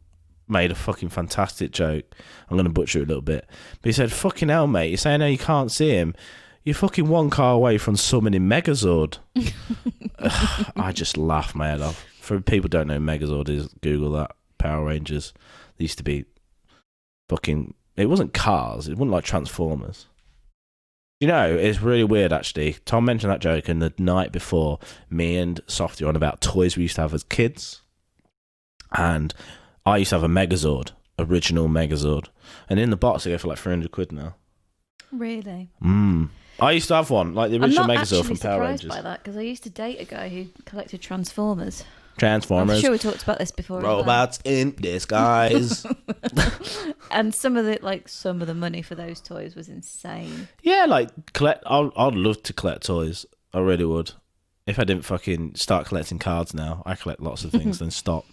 made a fucking fantastic joke. I'm going to butcher it a little bit. But he said, fucking hell, mate. You're saying, no, you can't see him. You're fucking one car away from summoning Megazord. I just laugh my head off. For people who don't know Megazord is, Google that. Power Rangers. They used to be fucking... It wasn't cars. It wasn't like Transformers. You know, it's really weird, actually. Tom mentioned that joke, and the night before, me and Softy were on about toys we used to have as kids. And I used to have a Megazord, original Megazord. And in the box, they go for like 300 quid now. Really? I used to have one, like the original Megazord from Power Rangers. I'm not actually surprised by that, because I used to date a guy who collected Transformers. I'm sure we talked about this before. Robots in disguise. And some of the money for those toys was insane. Yeah, like I'd love to collect toys. I really would. If I didn't fucking start collecting cards now, I collect lots of things, then stop.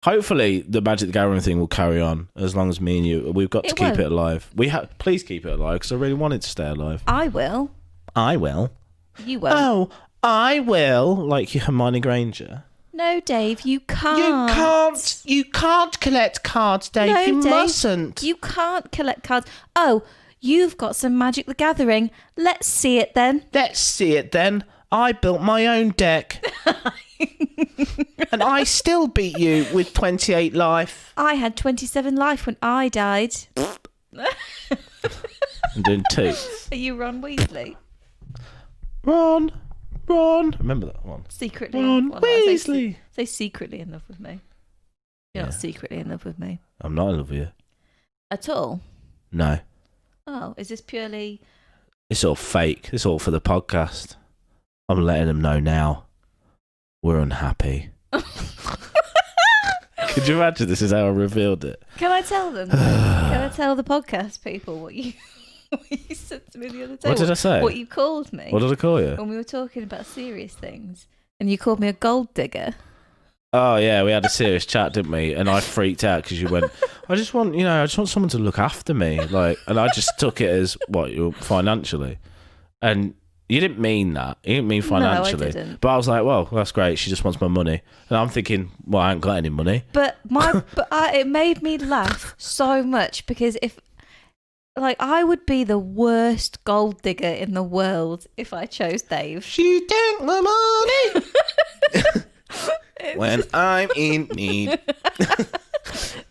Hopefully, the Magic the Gathering thing will carry on as long as me and you. We've got to keep it alive. Please keep it alive, because I really want it to stay alive. I will. You will. Oh, I will. Like Hermione Granger. No, Dave, you can't. You can't collect cards, Dave. No, you Dave, mustn't. You can't collect cards. Oh, you've got some Magic the Gathering. Let's see it then. I built my own deck. And I still beat you with 28 life. I had 27 life when I died. I'm doing two. Are you Ron Weasley? Ron. Remember that one? Secretly. Ron Weasley. Say secretly in love with me. You're not secretly in love with me. I'm not in love with you. At all? No. Oh, is this purely... It's all fake. It's all for the podcast. I'm letting them know now. We're unhappy. Could you imagine this is how I revealed it? Can I tell them? Can I tell the podcast people what you said to me the other day? What did I say? What you called me. What did I call you? When we were talking about serious things. And you called me a gold digger. Oh, yeah, we had a serious chat, didn't we? And I freaked out because you went, I just want someone to look after me. And I just took it as, financially. And you didn't mean that. You didn't mean financially. No, I didn't. But I was like, well, that's great. She just wants my money. And I'm thinking, well, I ain't got any money. But it made me laugh so much because I would be the worst gold digger in the world if I chose Dave. She take my money when I'm in need.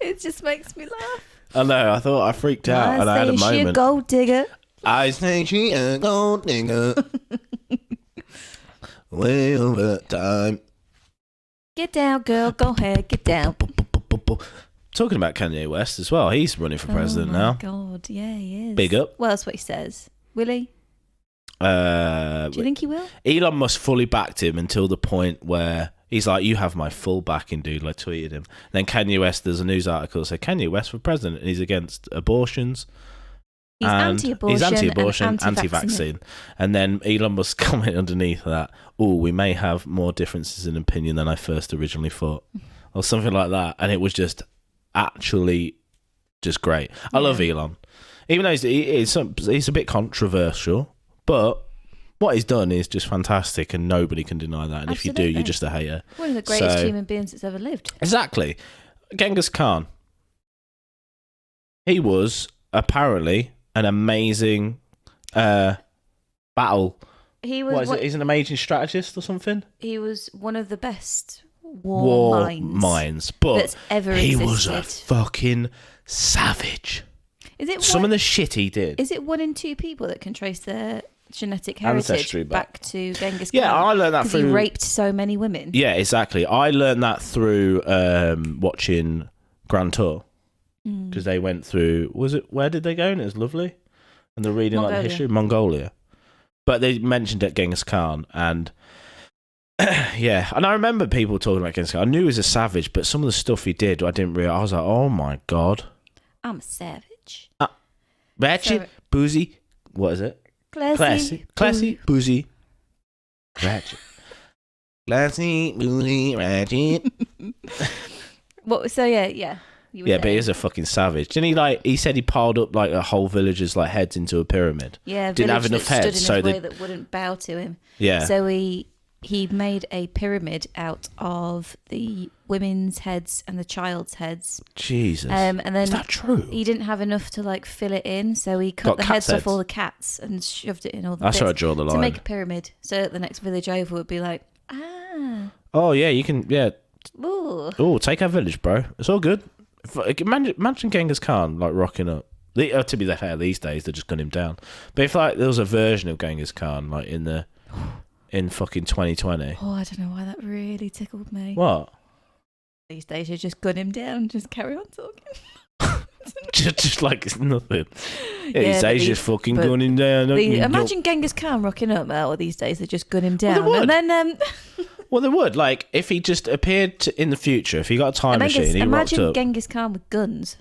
It just makes me laugh. I know. I thought I freaked out and I had a moment. She a gold digger. I think she a gold digger. Way over time. Get down, girl. Go ahead. Get down. Talking about Kanye West as well. He's running for president now. Oh, my God. Yeah, he is. Big up. Well, that's what he says. Will he? Do you think he will? Elon Musk fully backed him until the point where he's like, you have my full backing, dude. I tweeted him. Then Kanye West, there's a news article that said Kanye West for president and he's against abortions. He's anti-abortion, and anti-vaccine. And then Elon Musk comment underneath that, we may have more differences in opinion than I first originally thought. Or something like that. And it was just actually just great. I love Elon. Even though he's a bit controversial, but what he's done is just fantastic and nobody can deny that. And Absolutely. If you do, you're just a hater. One of the greatest human beings that's ever lived. Exactly. Genghis Khan. He was apparently an amazing battle. He's an amazing strategist or something? He was one of the best war minds but that's ever existed. He was a fucking savage. Some of the shit he did. Is it 1 in 2 people that can trace their genetic heritage back to Genghis Khan? Yeah, I learned that through... Because he raped so many women. Yeah, exactly. I learned that through watching Grand Tour. Because they went through... Where did they go? And it was lovely. And they're reading the history of Mongolia. But they mentioned it Genghis Khan and... yeah, and I remember people talking about Genghis Khan. I knew he was a savage, but some of the stuff he did, I didn't realize. I was like, oh my God. I'm a savage. ratchet, Sorry. boozy. What is it? Classy. Boozy, ratchet. Classy, boozy, ratchet. What? So yeah. You were Yeah, but saying. he's a fucking savage. Didn't he? He said he piled up like a whole village's like heads into a pyramid. Yeah, Didn't have village enough that heads, stood in so his they. way that wouldn't bow to him. Yeah. So he made a pyramid out of the women's heads and the child's heads. Jesus. And then Is that true? he didn't have enough to like fill it in, so he cut Got the cats' heads off heads. all the cats and shoved it in all the That's bits where I draw the to line. make a pyramid. So that the next village over would be like, Oh yeah, you can. Yeah. ooh. Oh, take our village, bro. It's all good. Imagine Genghis Khan like rocking up. To be fair, these days they just gun him down. But if like there was a version of Genghis Khan like in fucking 2020. Oh, I don't know why that really tickled me. What? These days you just gun him down, just carry on talking. just like it's nothing. Yeah, Yeah, these but days these- just fucking but gunning down. Imagine Genghis Khan rocking up or these days they just gun him down. Well, they would. And then Well, they would. Like, if he just appeared in the future, if he got a time machine, he rocked imagine up. Genghis Khan with guns.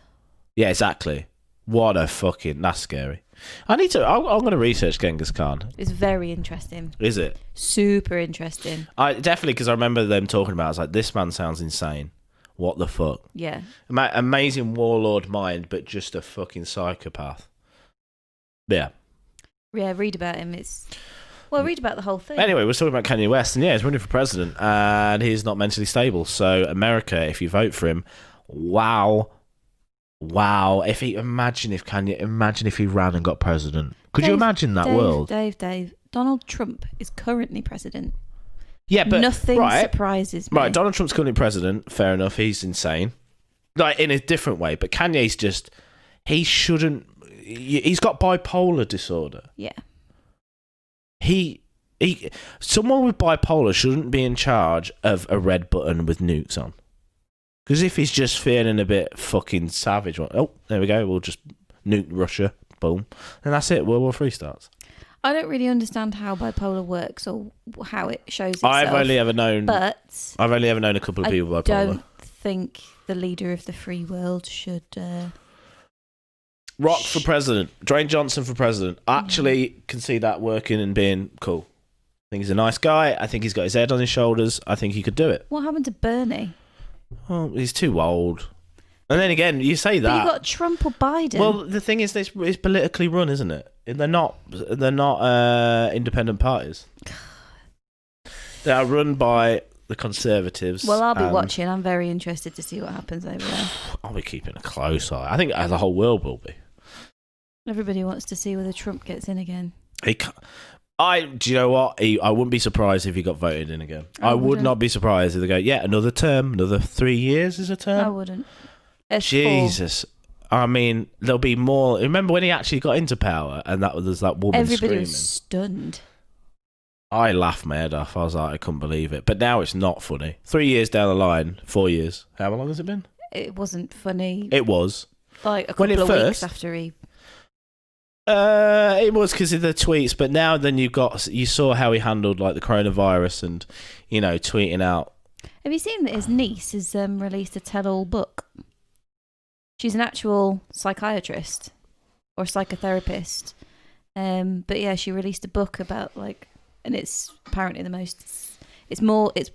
Yeah, exactly. What a fucking... That's scary. I'm going to research Genghis Khan. It's very interesting. Is it? Super interesting. Definitely, because I remember them talking about it. I was like, this man sounds insane. What the fuck? Yeah. Amazing warlord mind, but just a fucking psychopath. Yeah. Yeah, read about him. Read about the whole thing. Anyway, we're talking about Kanye West, and yeah, he's running for president, and he's not mentally stable. So, America, if you vote for him, wow. Imagine if he ran and got president. Could you imagine that world? Dave. Donald Trump is currently president. Yeah, but nothing surprises me. Right, Donald Trump's currently president. Fair enough. He's insane, like in a different way. But Kanye's just, he shouldn't. He's got bipolar disorder. Yeah. Someone with bipolar shouldn't be in charge of a red button with nukes on. Because if he's just feeling a bit fucking savage, oh, there we go, we'll just nuke Russia, boom, and that's it. World War III starts. I don't really understand how bipolar works or how it shows itself. I've only ever known a couple of people with bipolar. I don't think the leader of the free world should. Rock for president. Dwayne Johnson for president. Actually, can see that working and being cool. I think he's a nice guy. I think he's got his head on his shoulders. I think he could do it. What happened to Bernie? Oh, he's too old. And then again, you say that. But you got Trump or Biden. Well, the thing is, it's politically run, isn't it? They're not independent parties. They are run by the Conservatives. Well, I'll be watching. I'm very interested to see what happens over there. I'll be keeping a close eye. I think the whole world will be. Everybody wants to see whether Trump gets in again. Do you know what? I wouldn't be surprised if he got voted in again. I would not be surprised if they go, yeah, another term, another 3 years is a term. I wouldn't. It's Jesus. 4. I mean, there'll be more. Remember when he actually got into power and there's that woman Everybody screaming? was stunned. I laughed my head off. I was like, I couldn't believe it. But now it's not funny. 3 years down the line, 4 years. How long has it been? It wasn't funny. It was. Like a couple of weeks after he... It was because of the tweets, but now then you saw how he handled like the coronavirus and, tweeting out. Have you seen that his niece has released a tell-all book? She's an actual psychiatrist or psychotherapist. But yeah, she released a book about and it's apparently it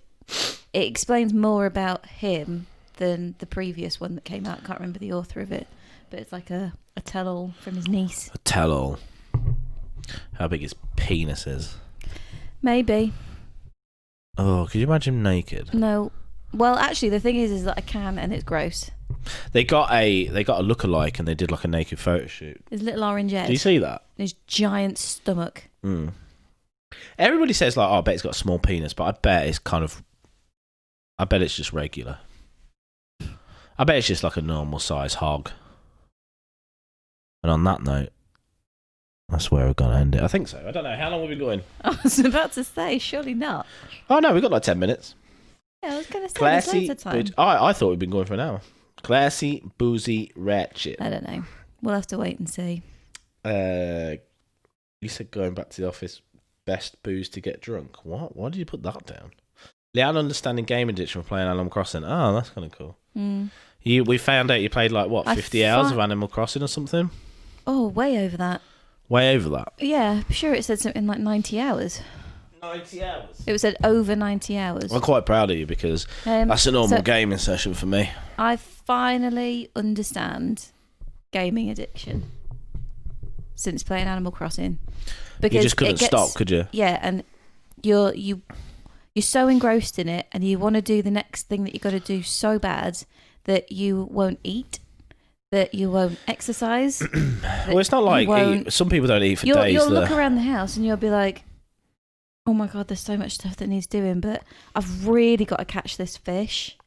explains more about him than the previous one that came out. I can't remember the author of it, but it's like a tell-all from his niece. A tell-all. How big his penis is. Maybe. Oh, could you imagine him naked? No. Well, actually, the thing is that I can, and it's gross. They got a lookalike, and they did like a naked photo shoot. His little orange head. Do you see that? His giant stomach. Mm. Everybody says like, "Oh, I bet he's got a small penis," but I bet it's just regular. I bet it's just like a normal size hog. And on that note, that's where we're going to end it. I think so. I don't know. How long have we been going? I was about to say, surely not. Oh, no, we've got like 10 minutes. Yeah, I was going to say, Classy. there's loads of time. I thought we'd been going for an hour. Classy, boozy, ratchet. I don't know. We'll have to wait and see. You said going back to the office, best booze to get drunk. What? Why did you put that down? Leanne understanding game addiction from playing Animal Crossing. Oh, that's kind of cool. Mm. We found out you played like, what, 50 hours of Animal Crossing or something? way over that. Way over that. Yeah, I'm sure it said something like 90 hours. 90 hours? It said over 90 hours. I'm quite proud of you because that's a normal gaming session for me. I finally understand gaming addiction since playing Animal Crossing. Because you just couldn't stop, could you? Yeah, and you're so engrossed in it, and you want to do the next thing that you got to do so bad that you won't eat, that you won't exercise. Well, it's not like some people don't eat for days. You'll look around the house and you'll be like, oh my God, there's so much stuff that needs doing, but I've really got to catch this fish.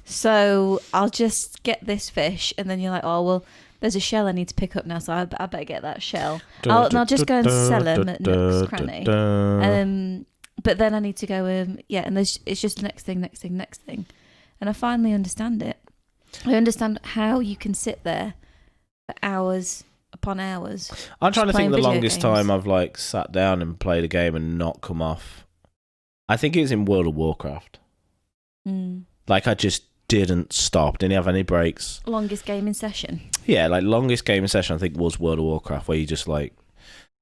So I'll just get this fish, and then you're like, oh, well, there's a shell I need to pick up now, so I better get that shell. I'll just go and sell them at Nook's Cranny. But then I need to go, and it's just next thing. And I finally understand it. I understand how you can sit there for hours upon hours. I'm trying to think the longest time I've like sat down and played a game and not come off. I think it was in World of Warcraft. Like I just didn't stop. Didn't have any breaks. Longest gaming session. Yeah, like longest gaming session I think was World of Warcraft, where you just like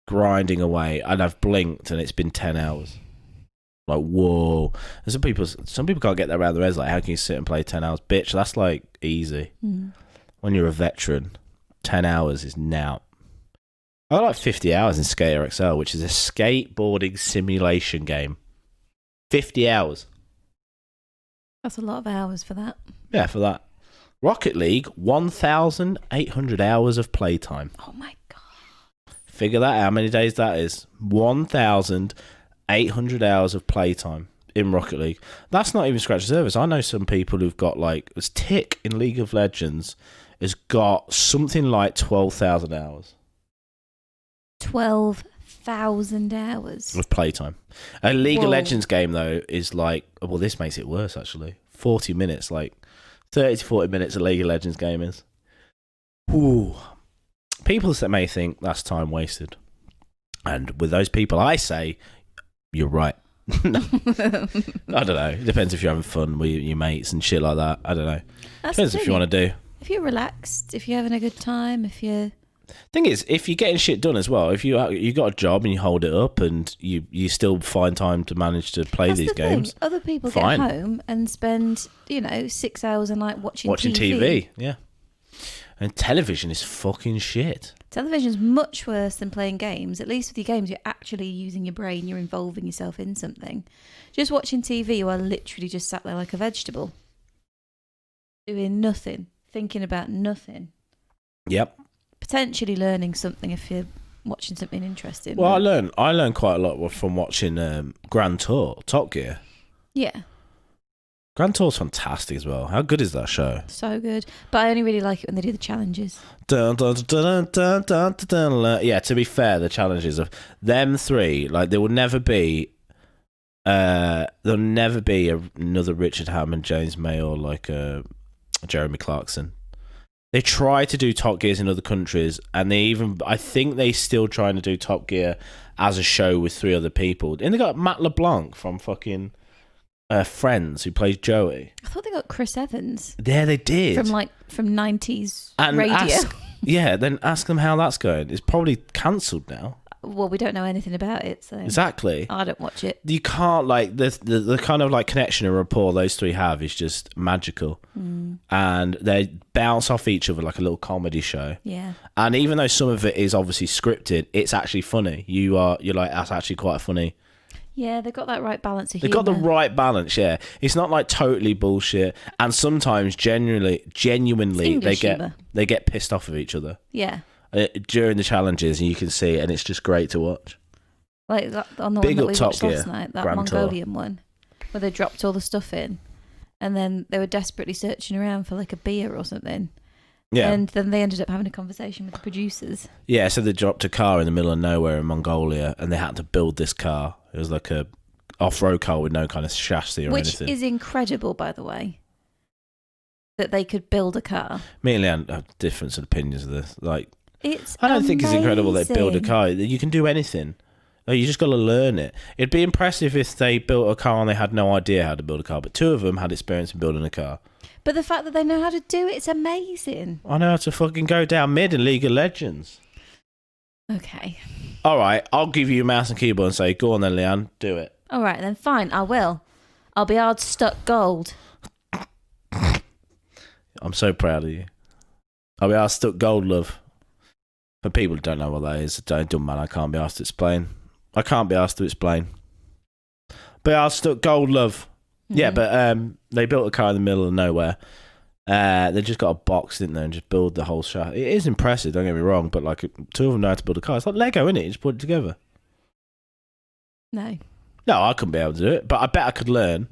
grinding away, and I've blinked and it's been 10 hours. Like, whoa. And some people can't get that around their heads. Like, how can you sit and play 10 hours? Bitch, that's like easy. When you're a veteran, 10 hours is now. I got like 50 hours in Skater XL, which is a skateboarding simulation game. 50 hours. That's a lot of hours for that. Yeah, for that. Rocket League, 1,800 hours of playtime. Oh my God. Figure that out, how many days that is. 1,800 hours of playtime in Rocket League. That's not even scratch the surface. I know some people who've got like, Tick in League of Legends has got something like 12,000 hours. 12,000 hours of playtime. A League of Legends game though is like, well, this makes it worse actually. 40 minutes, like 30 to 40 minutes a League of Legends game is. Ooh. People that may think that's time wasted, and with those people, I say you're right. I don't know. It depends if you're having fun with your mates and shit like that. I don't know. Depends if you want to do. If you're relaxed, if you're having a good time, if you're. Thing is, if you're getting shit done as well, if you got a job and you hold it up and you still find time to manage to play these games. Other people get home and spend 6 hours a night watching TV. Yeah, and television is fucking shit. Television's much worse than playing games. At least with your games, you're actually using your brain. You're involving yourself in something. Just watching TV, you are literally just sat there like a vegetable, doing nothing, thinking about nothing. Yep. Potentially learning something if you're watching something interesting. Well, I learned quite a lot from watching Grand Tour, Top Gear. Yeah. Grand Tour's fantastic as well. How good is that show? So good. But I only really like it when they do the challenges. Dun, dun, dun, dun, dun, dun, dun. Yeah, to be fair, the challenges of them three, like there will never be another Richard Hammond, James May, or like Jeremy Clarkson. They try to do Top Gears in other countries, and I think they still trying to do Top Gear as a show with 3 other people. And they got Matt LeBlanc from fucking Friends, who plays Joey. I thought they got Chris Evans. Yeah, they did. From 90s and radio. Then ask them how that's going. It's probably cancelled now. Well, we don't know anything about it, so exactly. I don't watch it. You can't the kind of like connection and rapport those 3 have is just magical, and they bounce off each other like a little comedy show. Yeah. And even though some of it is obviously scripted, it's actually funny. You're like, that's actually quite funny. Yeah, they've got that right balance of humour. They've got the right balance. Yeah, it's not like totally bullshit, and sometimes genuinely they get pissed off of each other. Yeah. During the challenges, and you can see it, and it's just great to watch. Like that, on the Big one that we Top watched last night, that Mongolian one, where they dropped all the stuff in, and then they were desperately searching around for like a beer or something. Yeah. And then they ended up having a conversation with the producers. Yeah, so they dropped a car in the middle of nowhere in Mongolia, and they had to build this car. It was like a off-road car with no kind of chassis or anything. Which is incredible, by the way, that they could build a car. Me and Leanne have different opinions of this. Like, I don't think it's incredible they build a car. You can do anything. You just got to learn it. It'd be impressive if they built a car and they had no idea how to build a car, but 2 of them had experience in building a car. But the fact that they know how to do it's amazing. I know how to fucking go down mid in League of Legends. Okay. All right, I'll give you a mouse and keyboard and say, go on then, Leanne, do it. All right, then fine, I will. I'll be hard stuck gold. I'm so proud of you. I'll be asked stuck gold, love. For people who don't know what that is, it doesn't matter. I can't be asked to explain. I can't be asked to explain. But I stuck gold, love. Mm-hmm. Yeah, but they built a car in the middle of nowhere. They just got a box, didn't they, and just build the whole shaft. It is impressive, don't get me wrong, but like 2 of them know how to build a car. It's like Lego, isn't it? You just put it together. No, I couldn't be able to do it, but I bet I could learn.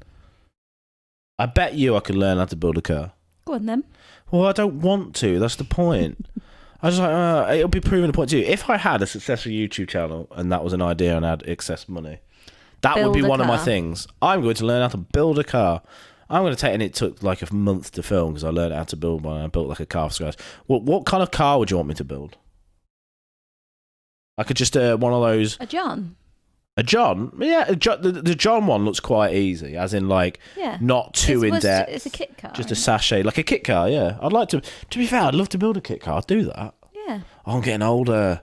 I bet you I could learn how to build a car. Go on then. Well, I don't want to. That's the point. I was like, it'll be proving the point to you. If I had a successful YouTube channel and that was an idea and I had excess money, that would be one of my things. I'm going to learn how to build a car. I'm going to take, and it took like a month to film because I learned how to build one. I built like a car from scratch. What kind of car would you want me to build? I could just one of those. A John. A John? Yeah, the John one looks quite easy, as in like not too in depth. It's a kit car. Just a sachet, like a kit car. Yeah, I'd like to. To be fair, I'd love to build a kit car. I'd do that. Yeah. Oh, I'm getting older.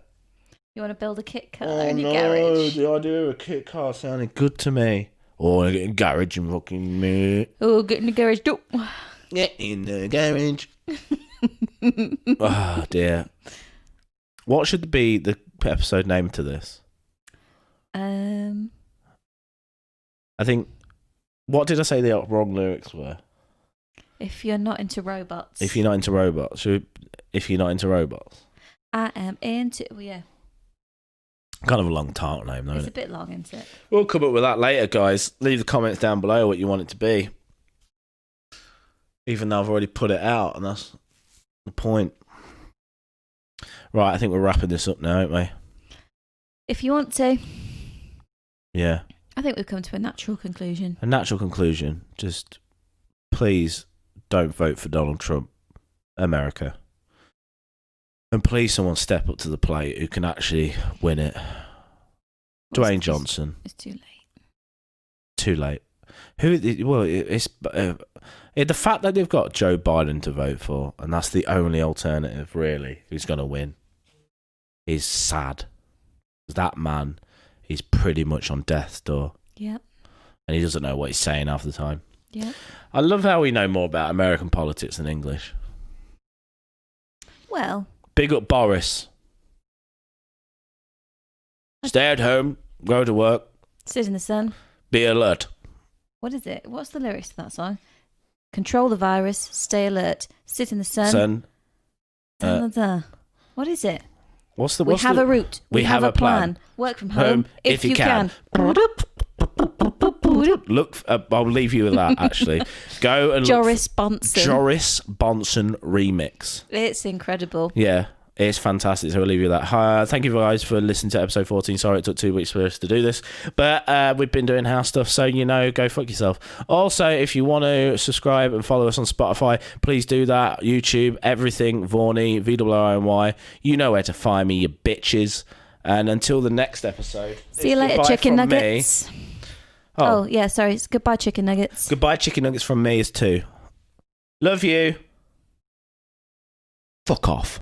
You want to build a kit car in your garage? The idea of a kit car sounded good to me. Oh, I get in the garage and fucking me. Oh, get in the garage. Do. Get in the garage. Oh dear. What should be the episode name to this? I think. What did I say the wrong lyrics were? If you're not into robots. If you're not into robots. If you're not into robots. I am into. Well, yeah. Kind of a long title name, though. It's a bit long, isn't it? We'll come up with that later, guys. Leave the comments down below what you want it to be. Even though I've already put it out, and that's the point. Right, I think we're wrapping this up now, aren't we? If you want to. Yeah. I think we've come to a natural conclusion. A natural conclusion. Just please don't vote for Donald Trump, America. And please someone step up to the plate who can actually win it. Dwayne Johnson. It's too late. Too late. It's the fact that they've got Joe Biden to vote for, and that's the only alternative, really, who's going to win, is sad. That man is pretty much on death's door. Yeah. And he doesn't know what he's saying half the time. Yeah. I love how we know more about American politics than English. Well. Big up Boris. Stay at home, go to work. Sit in the sun. Be alert. What is it? What's the lyrics to that song? Control the virus, stay alert, sit in the sun. What is it? We have a route. We have a plan. Work from home if you can. Look, I'll leave you with that, actually. Go and Joris Bonson remix. It's incredible. Yeah, it's fantastic. So I'll leave you with that. Thank you guys for listening to episode 14. Sorry it took 2 weeks for us to do this, but we've been doing house stuff, so go fuck yourself. Also, if you want to subscribe and follow us on Spotify, please do that. YouTube, everything, Voorny, VWINY. You know where to find me, you bitches. And until the next episode, see you later, chicken nuggets. Oh, yeah, sorry. It's goodbye, chicken nuggets. Goodbye, chicken nuggets from me is too. Love you. Fuck off.